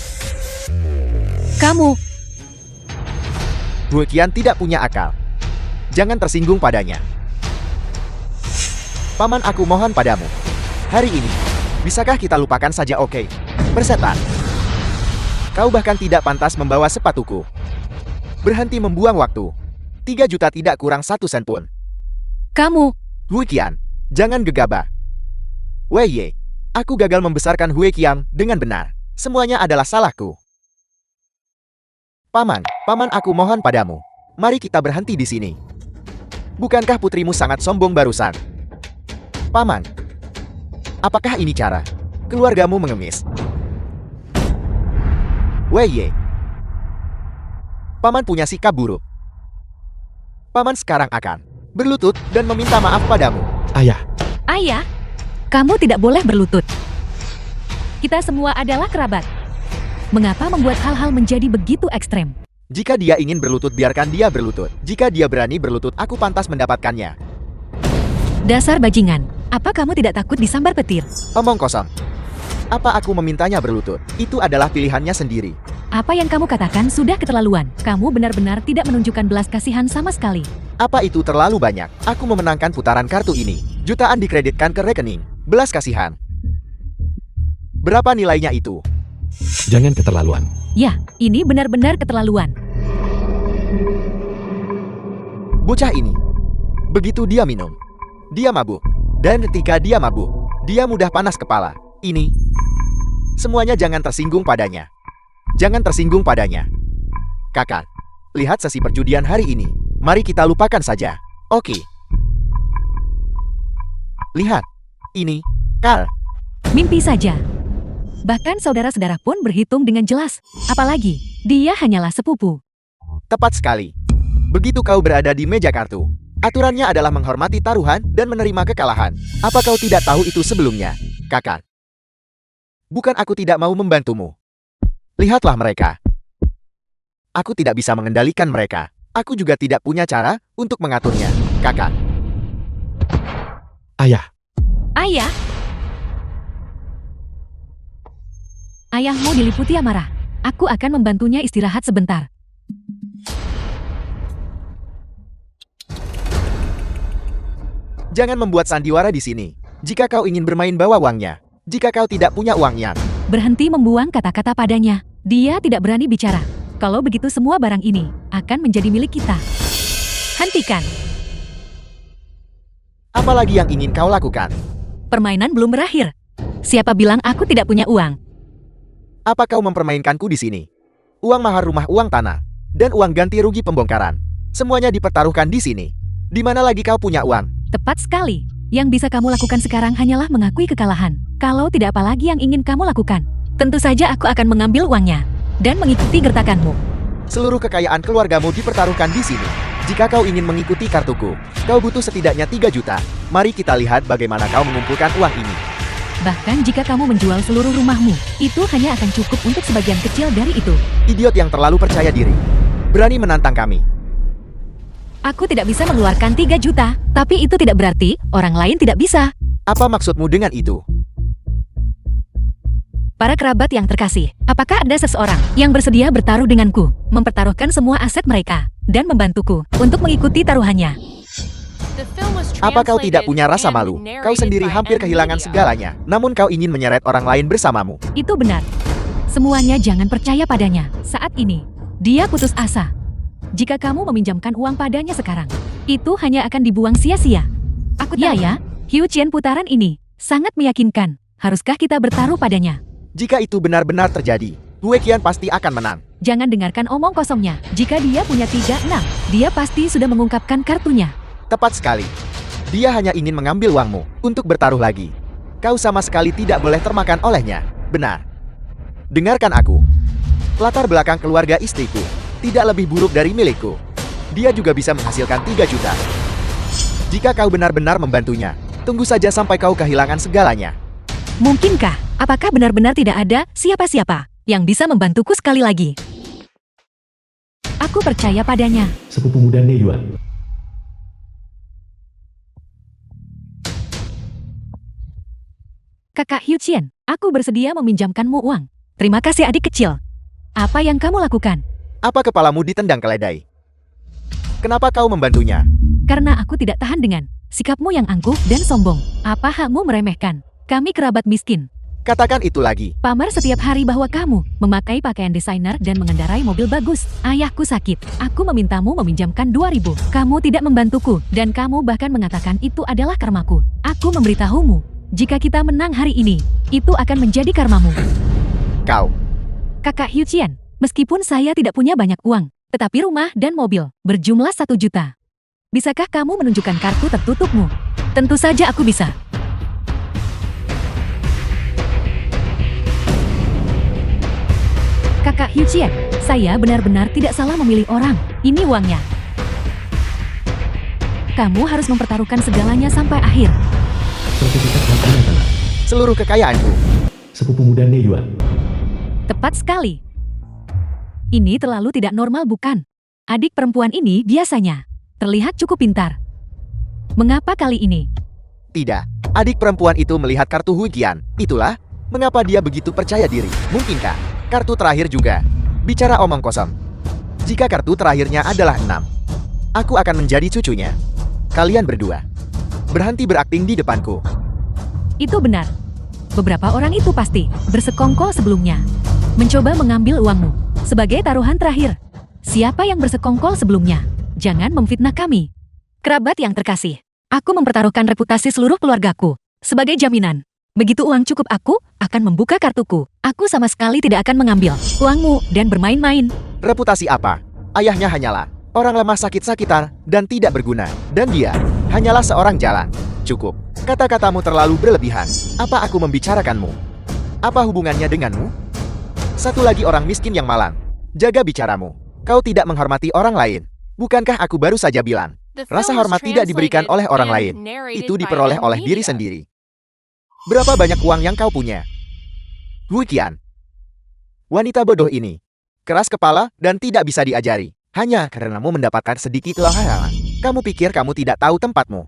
Kamu, Bukian tidak punya akal. Jangan tersinggung padanya. Paman, aku mohon padamu. Hari ini, bisakah kita lupakan saja, oke? Persetan. Kau bahkan tidak pantas membawa sepatuku. Berhenti membuang waktu. 3 juta tidak kurang 1 sen pun. kamu, Huiqian, jangan gegabah. Wei, aku gagal membesarkan Huiqian dengan benar. Semuanya adalah salahku. Paman, aku mohon padamu. Mari kita berhenti di sini. Bukankah putrimu sangat sombong barusan? Paman, Apakah ini cara keluargamu mengemis? Wei Ye. Paman punya sikap buruk. Paman sekarang akan berlutut dan meminta maaf padamu. Ayah, Ayah, kamu tidak boleh berlutut. Kita semua adalah kerabat. Mengapa membuat hal-hal menjadi begitu ekstrem? Jika dia ingin berlutut, biarkan dia berlutut. Jika dia berani berlutut, aku pantas mendapatkannya. Dasar bajingan, apa kamu tidak takut disambar petir? Omong kosong. Apa aku memintanya berlutut? Itu adalah pilihannya sendiri. Apa yang kamu katakan sudah keterlaluan. Kamu benar-benar tidak menunjukkan belas kasihan sama sekali. Apa itu terlalu banyak? Aku memenangkan putaran kartu ini. Jutaan dikreditkan ke rekening. Belas kasihan. Berapa nilainya itu? jangan keterlaluan. Ya, ini benar-benar keterlaluan. Bocah ini. Begitu dia minum, dia mabuk. Dan ketika dia mabuk, dia mudah panas kepala. Ini. Semuanya jangan tersinggung padanya. Jangan tersinggung padanya. Kakak, lihat sesi perjudian hari ini. Mari kita lupakan saja. Oke. Lihat. Ini. Carl. Mimpi saja. Bahkan saudara-saudara pun berhitung dengan jelas. Apalagi, dia hanyalah sepupu. Tepat sekali. Begitu kau berada di meja kartu, aturannya adalah menghormati taruhan dan menerima kekalahan. Apa kau tidak tahu itu sebelumnya, kakak? Bukan aku tidak mau membantumu. Lihatlah mereka. Aku tidak bisa mengendalikan mereka. Aku juga tidak punya cara untuk mengaturnya, kakak. Ayah, Ayah? Ayahmu diliputi amarah. Aku akan membantunya istirahat sebentar. Jangan membuat sandiwara di sini. Jika kau ingin bermain, bawa uangnya. Jika kau tidak punya uangnya, Berhenti membuang kata-kata padanya. Dia tidak berani bicara. Kalau begitu semua barang ini akan menjadi milik kita. Hentikan. apalagi yang ingin kau lakukan? Permainan belum berakhir. Siapa bilang aku tidak punya uang? Apa kau mempermainkanku di sini? Uang mahar rumah, uang tanah, dan uang ganti rugi pembongkaran. Semuanya dipertaruhkan di sini. Di mana lagi kau punya uang? Tepat sekali. Yang bisa kamu lakukan sekarang hanyalah mengakui kekalahan. Kalau tidak, apa lagi yang ingin kamu lakukan? Tentu saja aku akan mengambil uangnya dan mengikuti gertakanmu. Seluruh kekayaan keluargamu dipertaruhkan di sini. Jika kau ingin mengikuti kartuku, kau butuh setidaknya 3 juta. Mari kita lihat bagaimana kau mengumpulkan uang ini. Bahkan jika kamu menjual seluruh rumahmu, itu hanya akan cukup untuk sebagian kecil dari itu. Idiot yang terlalu percaya diri. Berani menantang kami. Aku tidak bisa mengeluarkan 3 juta, tapi itu tidak berarti orang lain tidak bisa. Apa maksudmu dengan itu? Para kerabat yang terkasih, apakah ada seseorang yang bersedia bertaruh denganku, mempertaruhkan semua aset mereka, dan membantuku untuk mengikuti taruhannya? Apa kau tidak punya rasa malu? Kau sendiri hampir kehilangan segalanya, namun kau ingin menyeret orang lain bersamamu. Itu benar. Semuanya jangan percaya padanya. Saat ini, dia putus asa. Jika kamu meminjamkan uang padanya sekarang, itu hanya akan dibuang sia-sia. Aku tahu. Ya, Hiu Qian, putaran ini sangat meyakinkan. Haruskah kita bertaruh padanya? Jika itu benar-benar terjadi, Wei Qian pasti akan menang. Jangan dengarkan omong kosongnya. Jika dia punya 3-6, dia pasti sudah mengungkapkan kartunya. Tepat sekali. Dia hanya ingin mengambil uangmu untuk bertaruh lagi. Kau sama sekali tidak boleh termakan olehnya. Benar. Dengarkan aku. Latar belakang keluarga istriku tidak lebih buruk dari milikku. Dia juga bisa menghasilkan 3 juta. Jika kau benar-benar membantunya, tunggu saja sampai kau kehilangan segalanya. Mungkinkah? Apakah benar-benar tidak ada siapa-siapa yang bisa membantuku sekali lagi? Aku percaya padanya. sepupu muda Ne Yuan. Kakak Hiu Qian, aku bersedia meminjamkanmu uang. Terima kasih adik kecil. Apa yang kamu lakukan? Apa kepalamu ditendang keledai? Kenapa kau membantunya? Karena aku tidak tahan dengan sikapmu yang angkuh dan sombong. Apa hakmu meremehkan? Kami kerabat miskin. Katakan itu lagi. Pamer setiap hari bahwa kamu memakai pakaian desainer dan mengendarai mobil bagus. Ayahku sakit. Aku memintamu meminjamkan 2.000. Kamu tidak membantuku, dan kamu bahkan mengatakan itu adalah karmaku. Aku memberitahumu, jika kita menang hari ini, itu akan menjadi karmamu. Kau. Kakak Hiu Qian, meskipun saya tidak punya banyak uang, tetapi rumah dan mobil berjumlah 1 juta. Bisakah kamu menunjukkan kartu tertutupmu? Tentu saja aku bisa. Kakak Hyuchien, saya benar-benar tidak salah memilih orang. Ini uangnya. Kamu harus mempertaruhkan segalanya sampai akhir. Sertifikat dan tanda tangan. Seluruh kekayaanku. Sepupu muda Ne Yuan. Tepat sekali. Ini terlalu tidak normal bukan? Adik perempuan ini biasanya terlihat cukup pintar. Mengapa kali ini? Tidak. Adik perempuan itu melihat kartu Huiqian. Itulah mengapa dia begitu percaya diri. Mungkinkah kartu terakhir juga? Bicara omong kosong. Jika kartu terakhirnya adalah 6, aku akan menjadi cucunya. Kalian berdua berhenti berakting di depanku. Itu benar. Beberapa orang itu pasti bersekongkol sebelumnya. Mencoba mengambil uangmu sebagai taruhan terakhir. Siapa yang bersekongkol sebelumnya? Jangan memfitnah kami. Kerabat yang terkasih, aku mempertaruhkan reputasi seluruh keluargaku sebagai jaminan. Begitu uang cukup, aku akan membuka kartuku. Aku sama sekali tidak akan mengambil uangmu dan bermain-main. Reputasi apa? Ayahnya hanyalah orang lemah sakit-sakitan dan tidak berguna. Dan dia hanyalah seorang jalan. Cukup. Kata-katamu terlalu berlebihan. Apa aku membicarakanmu? Apa hubungannya denganmu? Satu lagi orang miskin yang malang. Jaga bicaramu. Kau tidak menghormati orang lain. Bukankah aku baru saja bilang? Rasa hormat tidak diberikan oleh orang lain. Itu diperoleh oleh diri sendiri. Berapa banyak uang yang kau punya? Huiqian. Wanita bodoh ini. Keras kepala dan tidak bisa diajari. Hanya karenamu mendapatkan sedikit kelahiran. Kamu pikir kamu tidak tahu tempatmu.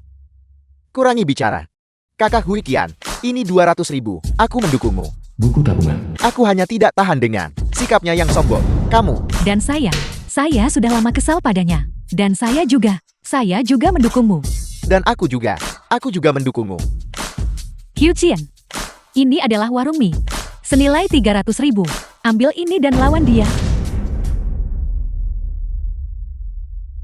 Kurangi bicara. Kakak Huiqian, ini 200.000. Aku mendukungmu. Buku tabungan. Aku hanya tidak tahan dengan sikapnya yang sombong. Kamu. Dan saya sudah lama kesal padanya. Dan saya juga mendukungmu. Dan aku juga mendukungmu. Hyuchien, ini adalah warung mie. Senilai 300.000. Ambil ini dan lawan dia.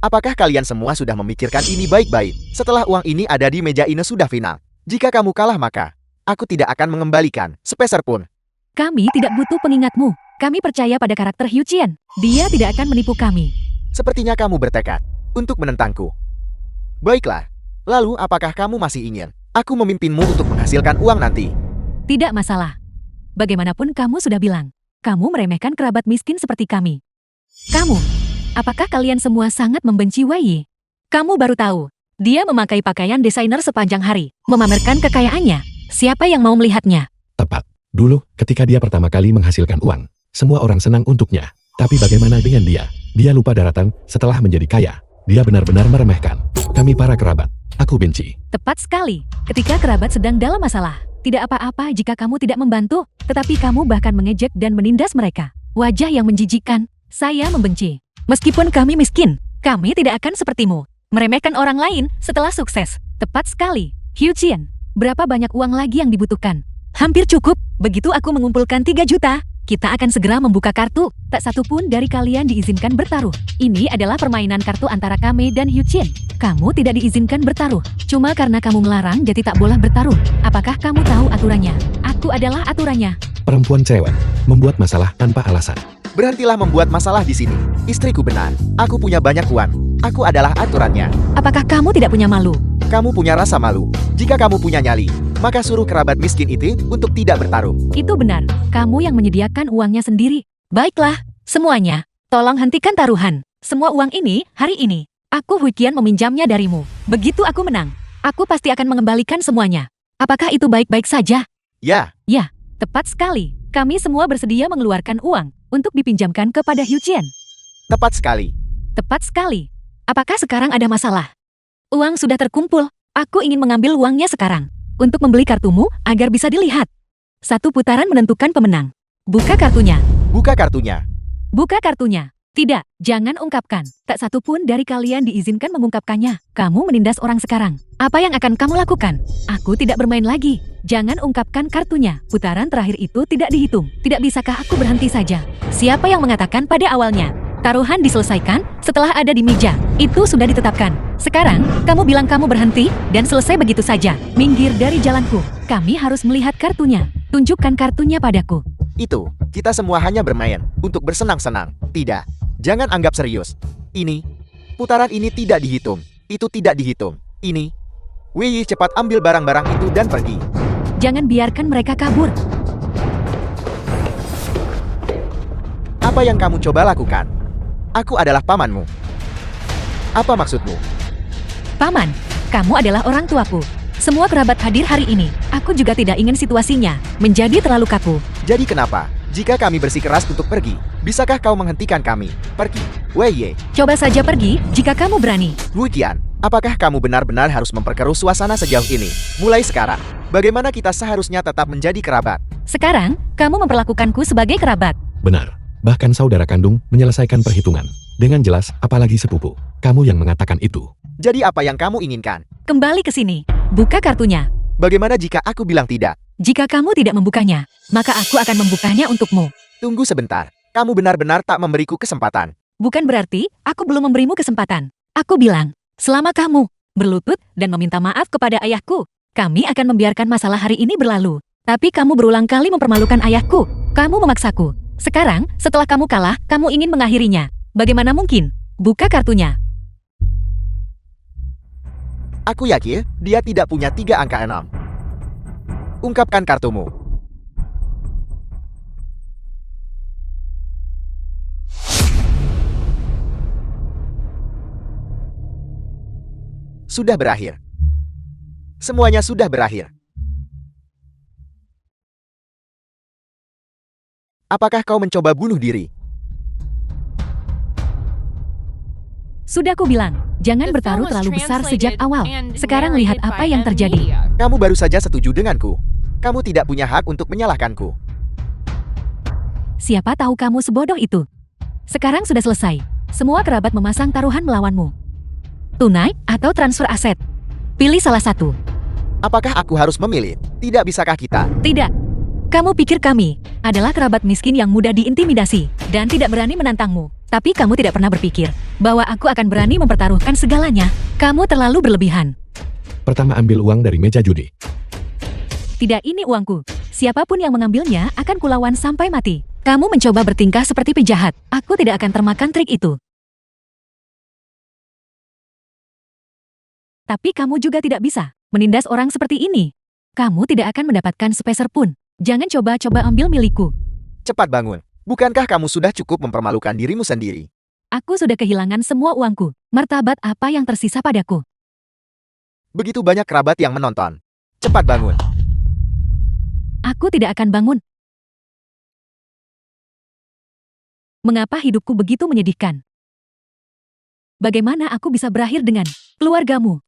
Apakah kalian semua sudah memikirkan ini baik-baik? Setelah uang ini ada di meja ini sudah final. Jika kamu kalah maka aku tidak akan mengembalikan sepeser pun. Kami tidak butuh pengingatmu. Kami percaya pada karakter Hyuchien. Dia tidak akan menipu kami. Sepertinya kamu bertekad untuk menentangku. Baiklah. Lalu apakah kamu masih ingin aku memimpinmu untuk menghasilkan uang nanti? Tidak masalah. Bagaimanapun kamu sudah bilang, kamu meremehkan kerabat miskin seperti kami. Kamu, apakah kalian semua sangat membenci Wei Yi? Kamu baru tahu, dia memakai pakaian desainer sepanjang hari, memamerkan kekayaannya. Siapa yang mau melihatnya? Tepat. Dulu, ketika dia pertama kali menghasilkan uang, semua orang senang untuknya. Tapi bagaimana dengan dia? Dia lupa daratan setelah menjadi kaya. Dia benar-benar meremehkan kami para kerabat. Aku benci. Tepat sekali. Ketika kerabat sedang dalam masalah, tidak apa-apa jika kamu tidak membantu, tetapi kamu bahkan mengejek dan menindas mereka. Wajah yang menjijikkan. Saya membenci. Meskipun kami miskin, kami tidak akan sepertimu. Meremehkan orang lain setelah sukses. Tepat sekali. Hyuchien, berapa banyak uang lagi yang dibutuhkan? Hampir cukup. Begitu aku mengumpulkan 3 juta, kita akan segera membuka kartu. Tak satu pun dari kalian diizinkan bertaruh. Ini adalah permainan kartu antara kami dan Hyuchien. Kamu tidak diizinkan bertaruh. Cuma karena kamu melarang jadi tak boleh bertaruh. Apakah kamu tahu aturannya? Aku adalah aturannya. Perempuan cewek membuat masalah tanpa alasan. Berhentilah membuat masalah di sini. Istriku benar. Aku punya banyak uang. Aku adalah aturannya. Apakah kamu tidak punya malu? Kamu punya rasa malu. Jika kamu punya nyali, maka suruh kerabat miskin itu untuk tidak bertaruh. Itu benar. Kamu yang menyediakan uangnya sendiri. Baiklah, semuanya. Tolong hentikan taruhan. Semua uang ini, hari ini. Aku Huiqian meminjamnya darimu. Begitu aku menang, aku pasti akan mengembalikan semuanya. Apakah itu baik-baik saja? Ya, Ya, tepat sekali. Kami semua bersedia mengeluarkan uang untuk dipinjamkan kepada Hyuchien. tepat sekali. Tepat sekali. Apakah sekarang ada masalah? Uang sudah terkumpul. Aku ingin mengambil uangnya sekarang. Untuk membeli kartumu agar bisa dilihat. Satu putaran menentukan pemenang. Buka kartunya. Buka kartunya. Buka kartunya. Tidak, jangan ungkapkan. Tak satu pun dari kalian diizinkan mengungkapkannya. Kamu menindas orang sekarang. Apa yang akan kamu lakukan? Aku tidak bermain lagi. Jangan ungkapkan kartunya. Putaran terakhir itu tidak dihitung. Tidak bisakah aku berhenti saja? Siapa yang mengatakan pada awalnya? Taruhan diselesaikan setelah ada di meja. Itu sudah ditetapkan. Sekarang, kamu bilang kamu berhenti dan selesai begitu saja. Minggir dari jalanku. Kami harus melihat kartunya. Tunjukkan kartunya padaku. Itu, kita semua hanya bermain untuk bersenang-senang. Tidak. Jangan anggap serius. Ini, putaran ini tidak dihitung. Itu tidak dihitung. Ini, Wei Yi cepat ambil barang-barang itu dan pergi. Jangan biarkan mereka kabur. Apa yang kamu coba lakukan? Aku adalah pamanmu. Apa maksudmu? Paman, kamu adalah orang tuaku. Semua kerabat hadir hari ini. Aku juga tidak ingin situasinya menjadi terlalu kaku. Jadi kenapa? Jika kami bersikeras untuk pergi, bisakah kau menghentikan kami? Pergi. Wei Ye. Coba saja pergi jika kamu berani. Wu Qian, apakah kamu benar-benar harus memperkeruh suasana sejauh ini? Mulai sekarang, bagaimana kita seharusnya tetap menjadi kerabat? Sekarang, kamu memperlakukanku sebagai kerabat. Benar. Bahkan saudara kandung menyelesaikan perhitungan. Dengan jelas, apalagi sepupu. Kamu yang mengatakan itu. Jadi apa yang kamu inginkan? Kembali ke sini. Buka kartunya. Bagaimana jika aku bilang tidak? Jika kamu tidak membukanya, maka aku akan membukanya untukmu. Tunggu sebentar. Kamu benar-benar tak memberiku kesempatan. Bukan berarti aku belum memberimu kesempatan. Aku bilang, selama kamu berlutut dan meminta maaf kepada ayahku, kami akan membiarkan masalah hari ini berlalu. Tapi kamu berulang kali mempermalukan ayahku. Kamu memaksaku. Sekarang, setelah kamu kalah, kamu ingin mengakhirinya. Bagaimana mungkin? Buka kartunya. Aku yakin dia tidak punya 3 angka 6. Ungkapkan kartumu. Sudah berakhir. Semuanya sudah berakhir. Apakah kau mencoba bunuh diri? Sudah ku bilang, jangan bertaruh terlalu besar sejak awal. Sekarang lihat apa yang terjadi. Kamu baru saja setuju denganku. Kamu tidak punya hak untuk menyalahkanku. Siapa tahu kamu sebodoh itu? Sekarang sudah selesai. Semua kerabat memasang taruhan melawanmu. Tunai atau transfer aset? Pilih salah satu. Apakah aku harus memilih? Tidak bisakah kita? Tidak. Kamu pikir kami adalah kerabat miskin yang mudah diintimidasi dan tidak berani menantangmu. Tapi kamu tidak pernah berpikir bahwa aku akan berani mempertaruhkan segalanya. Kamu terlalu berlebihan. Pertama ambil uang dari meja judi. Tidak, ini uangku. Siapapun yang mengambilnya akan kulawan sampai mati. Kamu mencoba bertingkah seperti penjahat. Aku tidak akan termakan trik itu. Tapi kamu juga tidak bisa menindas orang seperti ini. Kamu tidak akan mendapatkan sepeser pun. Jangan coba-coba ambil milikku. Cepat bangun. Bukankah kamu sudah cukup mempermalukan dirimu sendiri? Aku sudah kehilangan semua uangku. Martabat apa yang tersisa padaku? Begitu banyak kerabat yang menonton. Cepat bangun. Aku tidak akan bangun. Mengapa hidupku begitu menyedihkan? Bagaimana aku bisa berakhir dengan keluargamu?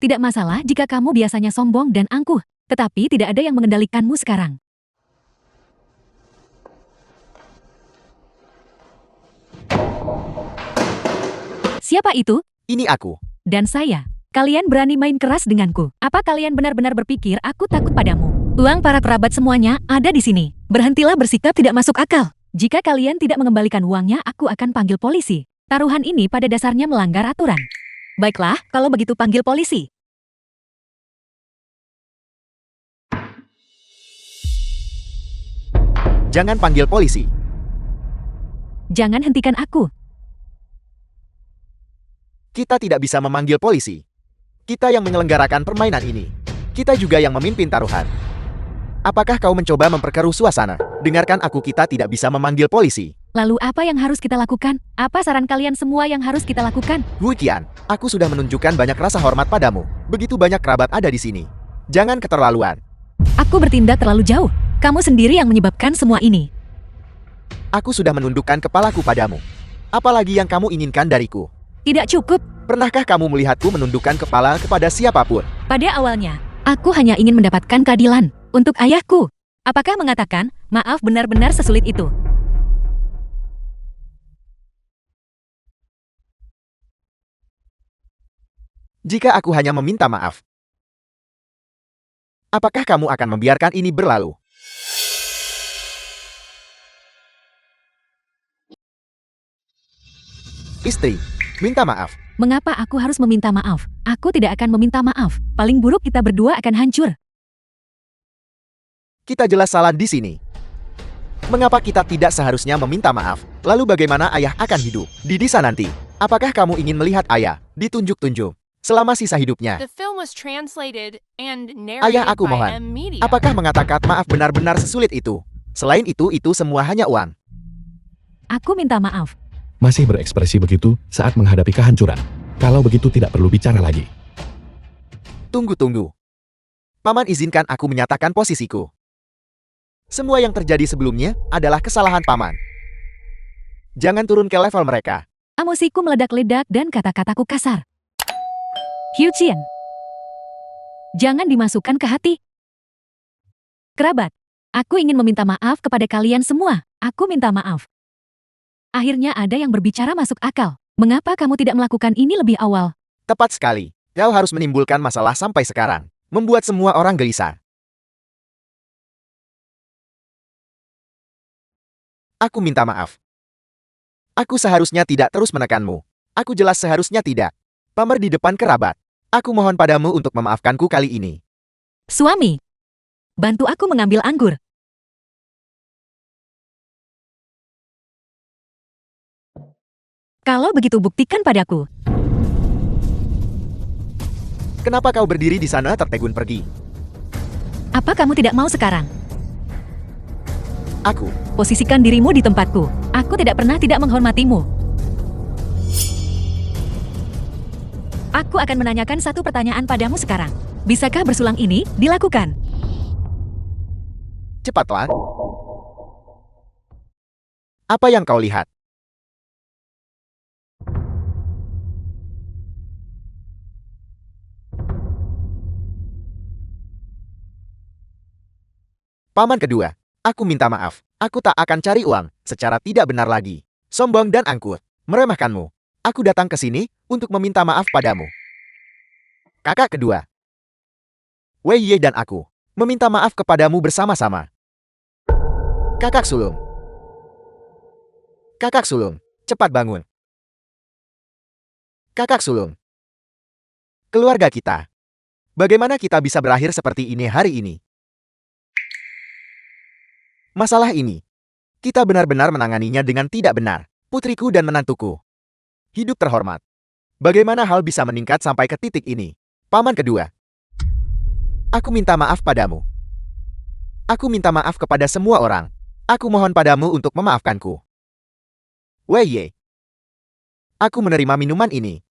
Tidak masalah jika kamu biasanya sombong dan angkuh, tetapi tidak ada yang mengendalikanmu sekarang. Siapa itu? Ini aku. Dan saya. Kalian berani main keras denganku. Apa kalian benar-benar berpikir aku takut padamu? Uang para kerabat semuanya ada di sini. Berhentilah bersikap tidak masuk akal. Jika kalian tidak mengembalikan uangnya, aku akan panggil polisi. Taruhan ini pada dasarnya melanggar aturan. Baiklah, kalau begitu panggil polisi. Jangan panggil polisi. Jangan hentikan aku. Kita tidak bisa memanggil polisi. Kita yang menyelenggarakan permainan ini. Kita juga yang memimpin taruhan. Apakah kau mencoba memperkeruh suasana? Dengarkan aku, kita tidak bisa memanggil polisi. Lalu apa yang harus kita lakukan? Apa saran kalian semua yang harus kita lakukan? Wu Qian, aku sudah menunjukkan banyak rasa hormat padamu. Begitu banyak kerabat ada di sini. Jangan keterlaluan. Aku bertindak terlalu jauh. Kamu sendiri yang menyebabkan semua ini. Aku sudah menundukkan kepalaku padamu. Apalagi yang kamu inginkan dariku? Tidak cukup. Pernahkah kamu melihatku menundukkan kepala kepada siapapun? Pada awalnya, aku hanya ingin mendapatkan keadilan untuk ayahku. Apakah mengatakan maaf benar-benar sesulit itu? Jika aku hanya meminta maaf, apakah kamu akan membiarkan ini berlalu? Istri, minta maaf. Mengapa aku harus meminta maaf? Aku tidak akan meminta maaf. Paling buruk kita berdua akan hancur. Kita jelas salah di sini. Mengapa kita tidak seharusnya meminta maaf? Lalu bagaimana ayah akan hidup di desa nanti? Apakah kamu ingin melihat ayah ditunjuk-tunjuk selama sisa hidupnya? Ayah, aku mohon. Apakah mengatakan maaf benar-benar sesulit itu? Selain itu semua hanya uang. Aku minta maaf. Masih berekspresi begitu saat menghadapi kehancuran. Kalau begitu tidak perlu bicara lagi. Tunggu. Paman izinkan aku menyatakan posisiku. Semua yang terjadi sebelumnya adalah kesalahan Paman. Jangan turun ke level mereka. Emosiku meledak-ledak dan kata-kataku kasar. Hyuchien, jangan dimasukkan ke hati. Kerabat, aku ingin meminta maaf kepada kalian semua. Aku minta maaf. Akhirnya ada yang berbicara masuk akal. Mengapa kamu tidak melakukan ini lebih awal? Tepat sekali. Kau harus menimbulkan masalah sampai sekarang. Membuat semua orang gelisah. Aku minta maaf. Aku seharusnya tidak terus menekanmu. Aku jelas seharusnya tidak. Pamer di depan kerabat. Aku mohon padamu untuk memaafkanku kali ini. Suami, bantu aku mengambil anggur. Kalau begitu buktikan padaku. Kenapa kau berdiri di sana tertegun pergi? Apa kamu tidak mau sekarang? Aku, Posisikan dirimu di tempatku. Aku tidak pernah tidak menghormatimu. Aku akan menanyakan satu pertanyaan padamu sekarang. Bisakah bersulang ini dilakukan? cepatlah. Apa yang kau lihat? Paman kedua, aku minta maaf. Aku tak akan cari uang secara tidak benar lagi. Sombong dan angkuh, meremehkanmu. Aku datang ke sini untuk meminta maaf padamu. Kakak kedua, Wei Ye dan aku meminta maaf kepadamu bersama-sama. Kakak sulung. Kakak sulung, cepat bangun. Kakak sulung. Keluarga kita. Bagaimana kita bisa berakhir seperti ini hari ini? Masalah ini, kita benar-benar menanganinya dengan tidak benar. Putriku dan menantuku. Hidup terhormat. Bagaimana hal bisa meningkat sampai ke titik ini? Paman kedua. Aku minta maaf padamu. Aku minta maaf kepada semua orang. Aku mohon padamu untuk memaafkanku. Wei Ye. Aku menerima minuman ini.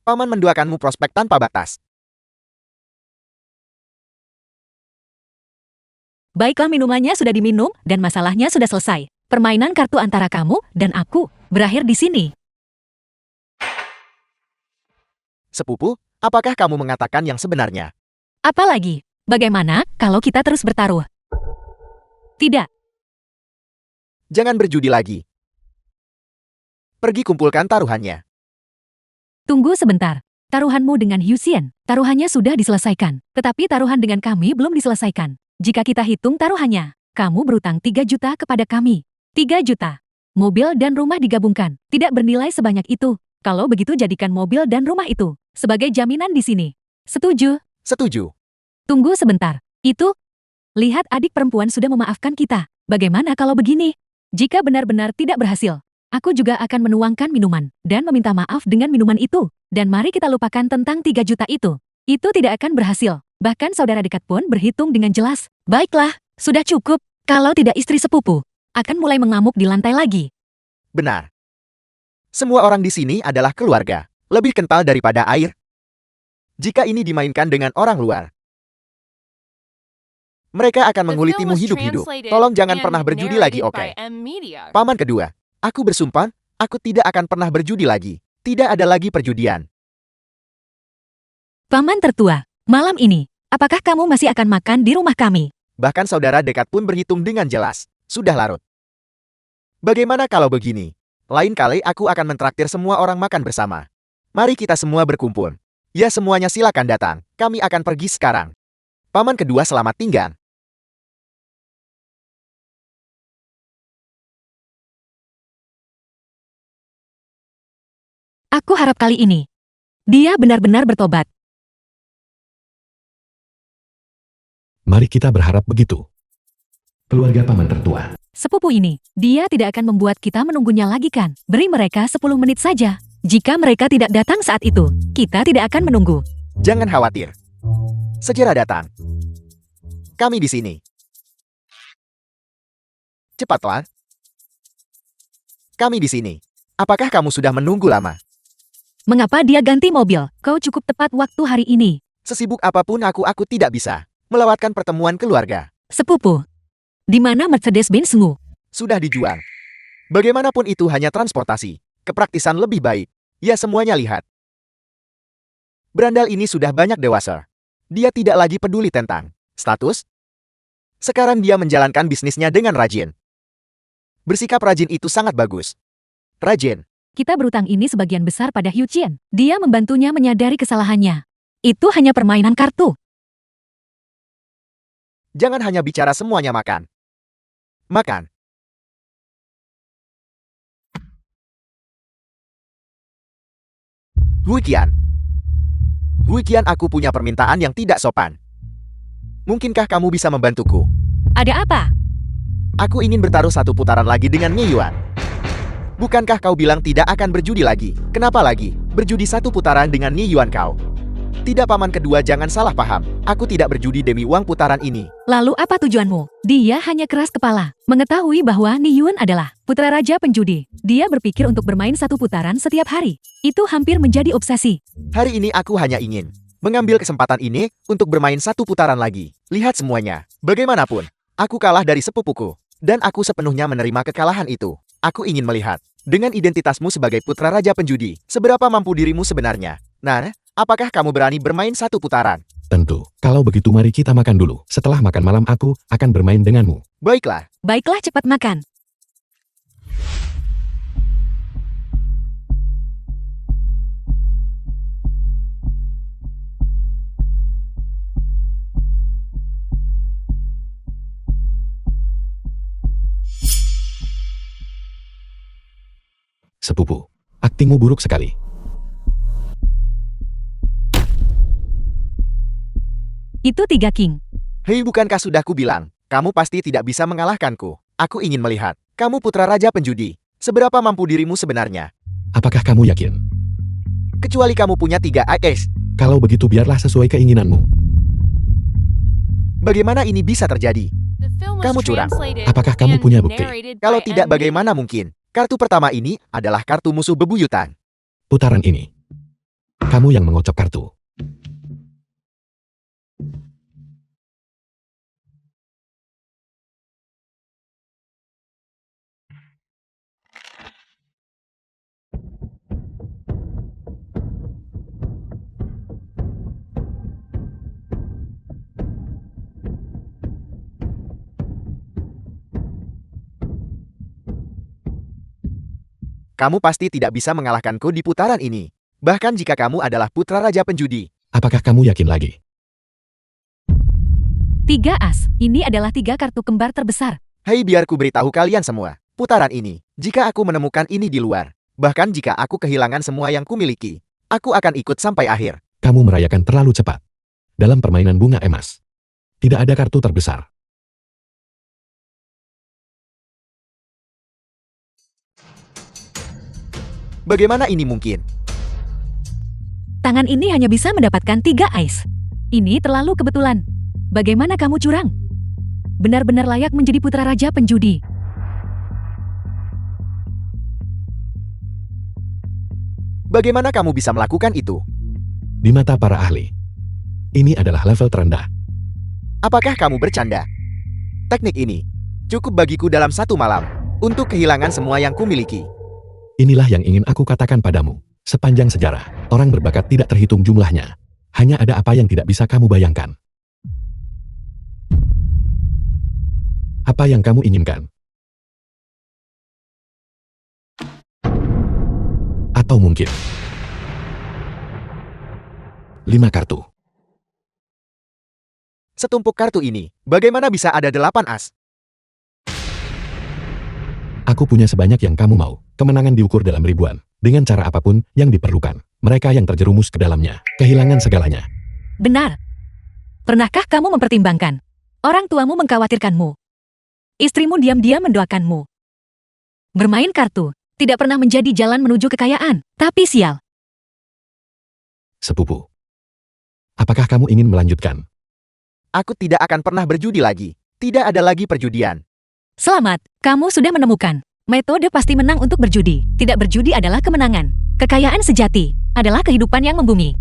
Paman menduakanmu prospek tanpa batas. Baiklah, minumannya sudah diminum dan masalahnya sudah selesai. Permainan kartu antara kamu dan aku berakhir di sini. Sepupu, apakah kamu mengatakan yang sebenarnya? Apalagi, bagaimana kalau kita terus bertaruh? Tidak, Jangan berjudi lagi. Pergi kumpulkan taruhannya. tunggu sebentar. Taruhanmu dengan Hyuchien, taruhannya sudah diselesaikan. Tetapi taruhan dengan kami belum diselesaikan. Jika kita hitung taruhannya, kamu berutang 3 juta kepada kami. 3 juta. Mobil dan rumah digabungkan. Tidak bernilai sebanyak itu. Kalau begitu jadikan mobil dan rumah itu sebagai jaminan di sini. Setuju? Setuju. Tunggu sebentar. Itu, lihat adik perempuan sudah memaafkan kita. Bagaimana kalau begini? Jika benar-benar tidak berhasil, aku juga akan menuangkan minuman dan meminta maaf dengan minuman itu. Dan mari kita lupakan tentang 3 juta itu. Itu tidak akan berhasil. Bahkan saudara dekat pun berhitung dengan jelas. Baiklah, sudah cukup. Kalau tidak istri sepupu, akan mulai mengamuk di lantai lagi. Benar. Semua orang di sini adalah keluarga. Lebih kental daripada air. Jika ini dimainkan dengan orang luar, mereka akan mengulitimu hidup-hidup. Tolong jangan pernah berjudi lagi, oke? Paman kedua, aku bersumpah, aku tidak akan pernah berjudi lagi. Tidak ada lagi perjudian. Paman tertua, malam ini, apakah kamu masih akan makan di rumah kami? Bahkan saudara dekat pun berhitung dengan jelas. Sudah larut. Bagaimana kalau begini? Lain kali aku akan mentraktir semua orang makan bersama. Mari kita semua berkumpul. Ya, semuanya silakan datang. Kami akan pergi sekarang. Paman kedua selamat tinggal. Aku harap kali ini, dia benar-benar bertobat. Mari kita berharap begitu. Keluarga paman tertua. Sepupu ini, dia tidak akan membuat kita menunggunya lagi kan? Beri mereka 10 menit saja. Jika mereka tidak datang saat itu, kita tidak akan menunggu. Jangan khawatir. Segera datang. Kami di sini. Cepatlah. kami di sini. Apakah kamu sudah menunggu lama? Mengapa dia ganti mobil? Kau cukup tepat waktu hari ini. Sesibuk apapun aku tidak bisa melewatkan pertemuan keluarga. Sepupu. Di mana Mercedes-Benz-mu? Sudah dijual. Bagaimanapun itu hanya transportasi. Kepraktisan lebih baik. Ya semuanya lihat. Berandal ini sudah banyak dewasa. Dia tidak lagi peduli tentang status. Sekarang dia menjalankan bisnisnya dengan rajin. Bersikap rajin itu sangat bagus. Rajin. Kita berutang ini sebagian besar pada Hu Qian. Dia membantunya menyadari kesalahannya. Itu hanya permainan kartu. Jangan hanya bicara semuanya makan. Makan. Hu Qian. Hu Qian, aku punya permintaan yang tidak sopan. Mungkinkah kamu bisa membantuku? Ada apa? Aku ingin bertaruh satu putaran lagi dengan Nie Yuan. Bukankah kau bilang tidak akan berjudi lagi? Kenapa lagi? Berjudi satu putaran dengan Nie Yuan kau? Tidak, paman kedua, jangan salah paham. Aku tidak berjudi demi uang putaran ini. Lalu apa tujuanmu? Dia hanya keras kepala. Mengetahui bahwa Nie Yuan adalah putra raja penjudi. Dia berpikir untuk bermain satu putaran setiap hari. Itu hampir menjadi obsesi. Hari ini aku hanya ingin mengambil kesempatan ini untuk bermain satu putaran lagi. Lihat semuanya. Bagaimanapun, aku kalah dari sepupuku. Dan aku sepenuhnya menerima kekalahan itu. Aku ingin melihat, dengan identitasmu sebagai putra raja penjudi, seberapa mampu dirimu sebenarnya. Nah, apakah kamu berani bermain satu putaran? Tentu. Kalau begitu mari kita makan dulu. Setelah makan malam aku akan bermain denganmu. Baiklah. Baiklah, cepat makan. Sepupu, aktingmu buruk sekali. Itu 3 king. Hei, bukankah sudah kubilang, kamu pasti tidak bisa mengalahkanku. Aku ingin melihat, kamu putra raja penjudi. Seberapa mampu dirimu sebenarnya? Apakah kamu yakin? Kecuali kamu punya 3 AS. Kalau begitu biarlah sesuai keinginanmu. Bagaimana ini bisa terjadi? Kamu curang. Apakah kamu punya bukti? Kalau tidak, bagaimana mungkin? Kartu pertama ini adalah kartu musuh bebuyutan. Putaran ini. Kamu yang mengocok kartu. Kamu pasti tidak bisa mengalahkanku di putaran ini. Bahkan jika kamu adalah putra raja penjudi. Apakah kamu yakin lagi? 3 as. Ini adalah 3 kartu kembar terbesar. Hei, biar ku beritahu kalian semua. Putaran ini, jika aku menemukan ini di luar, bahkan jika aku kehilangan semua yang kumiliki, aku akan ikut sampai akhir. Kamu merayakan terlalu cepat. Dalam permainan bunga emas, tidak ada kartu terbesar. Bagaimana ini mungkin? Tangan ini hanya bisa mendapatkan 3 ais. Ini terlalu kebetulan. Bagaimana kamu curang? Benar-benar layak menjadi putra raja penjudi. Bagaimana kamu bisa melakukan itu? Di mata para ahli, ini adalah level terendah. Apakah kamu bercanda? Teknik ini cukup bagiku dalam satu malam untuk kehilangan semua yang kumiliki. Inilah yang ingin aku katakan padamu. Sepanjang sejarah, orang berbakat tidak terhitung jumlahnya. Hanya ada apa yang tidak bisa kamu bayangkan. Apa yang kamu inginkan? Atau mungkin 5 kartu. Setumpuk kartu ini, bagaimana bisa ada 8 as? Aku punya sebanyak yang kamu mau. Kemenangan diukur dalam ribuan. Dengan cara apapun yang diperlukan. Mereka yang terjerumus ke dalamnya, kehilangan segalanya. Benar. Pernahkah kamu mempertimbangkan? Orang tuamu mengkhawatirkanmu. Istrimu diam-diam mendoakanmu. Bermain kartu tidak pernah menjadi jalan menuju kekayaan. Tapi sial. Sepupu. Apakah kamu ingin melanjutkan? Aku tidak akan pernah berjudi lagi. Tidak ada lagi perjudian. Selamat, kamu sudah menemukan Metode pasti menang untuk berjudi. Tidak berjudi adalah kemenangan. Kekayaan sejati adalah kehidupan yang membumi.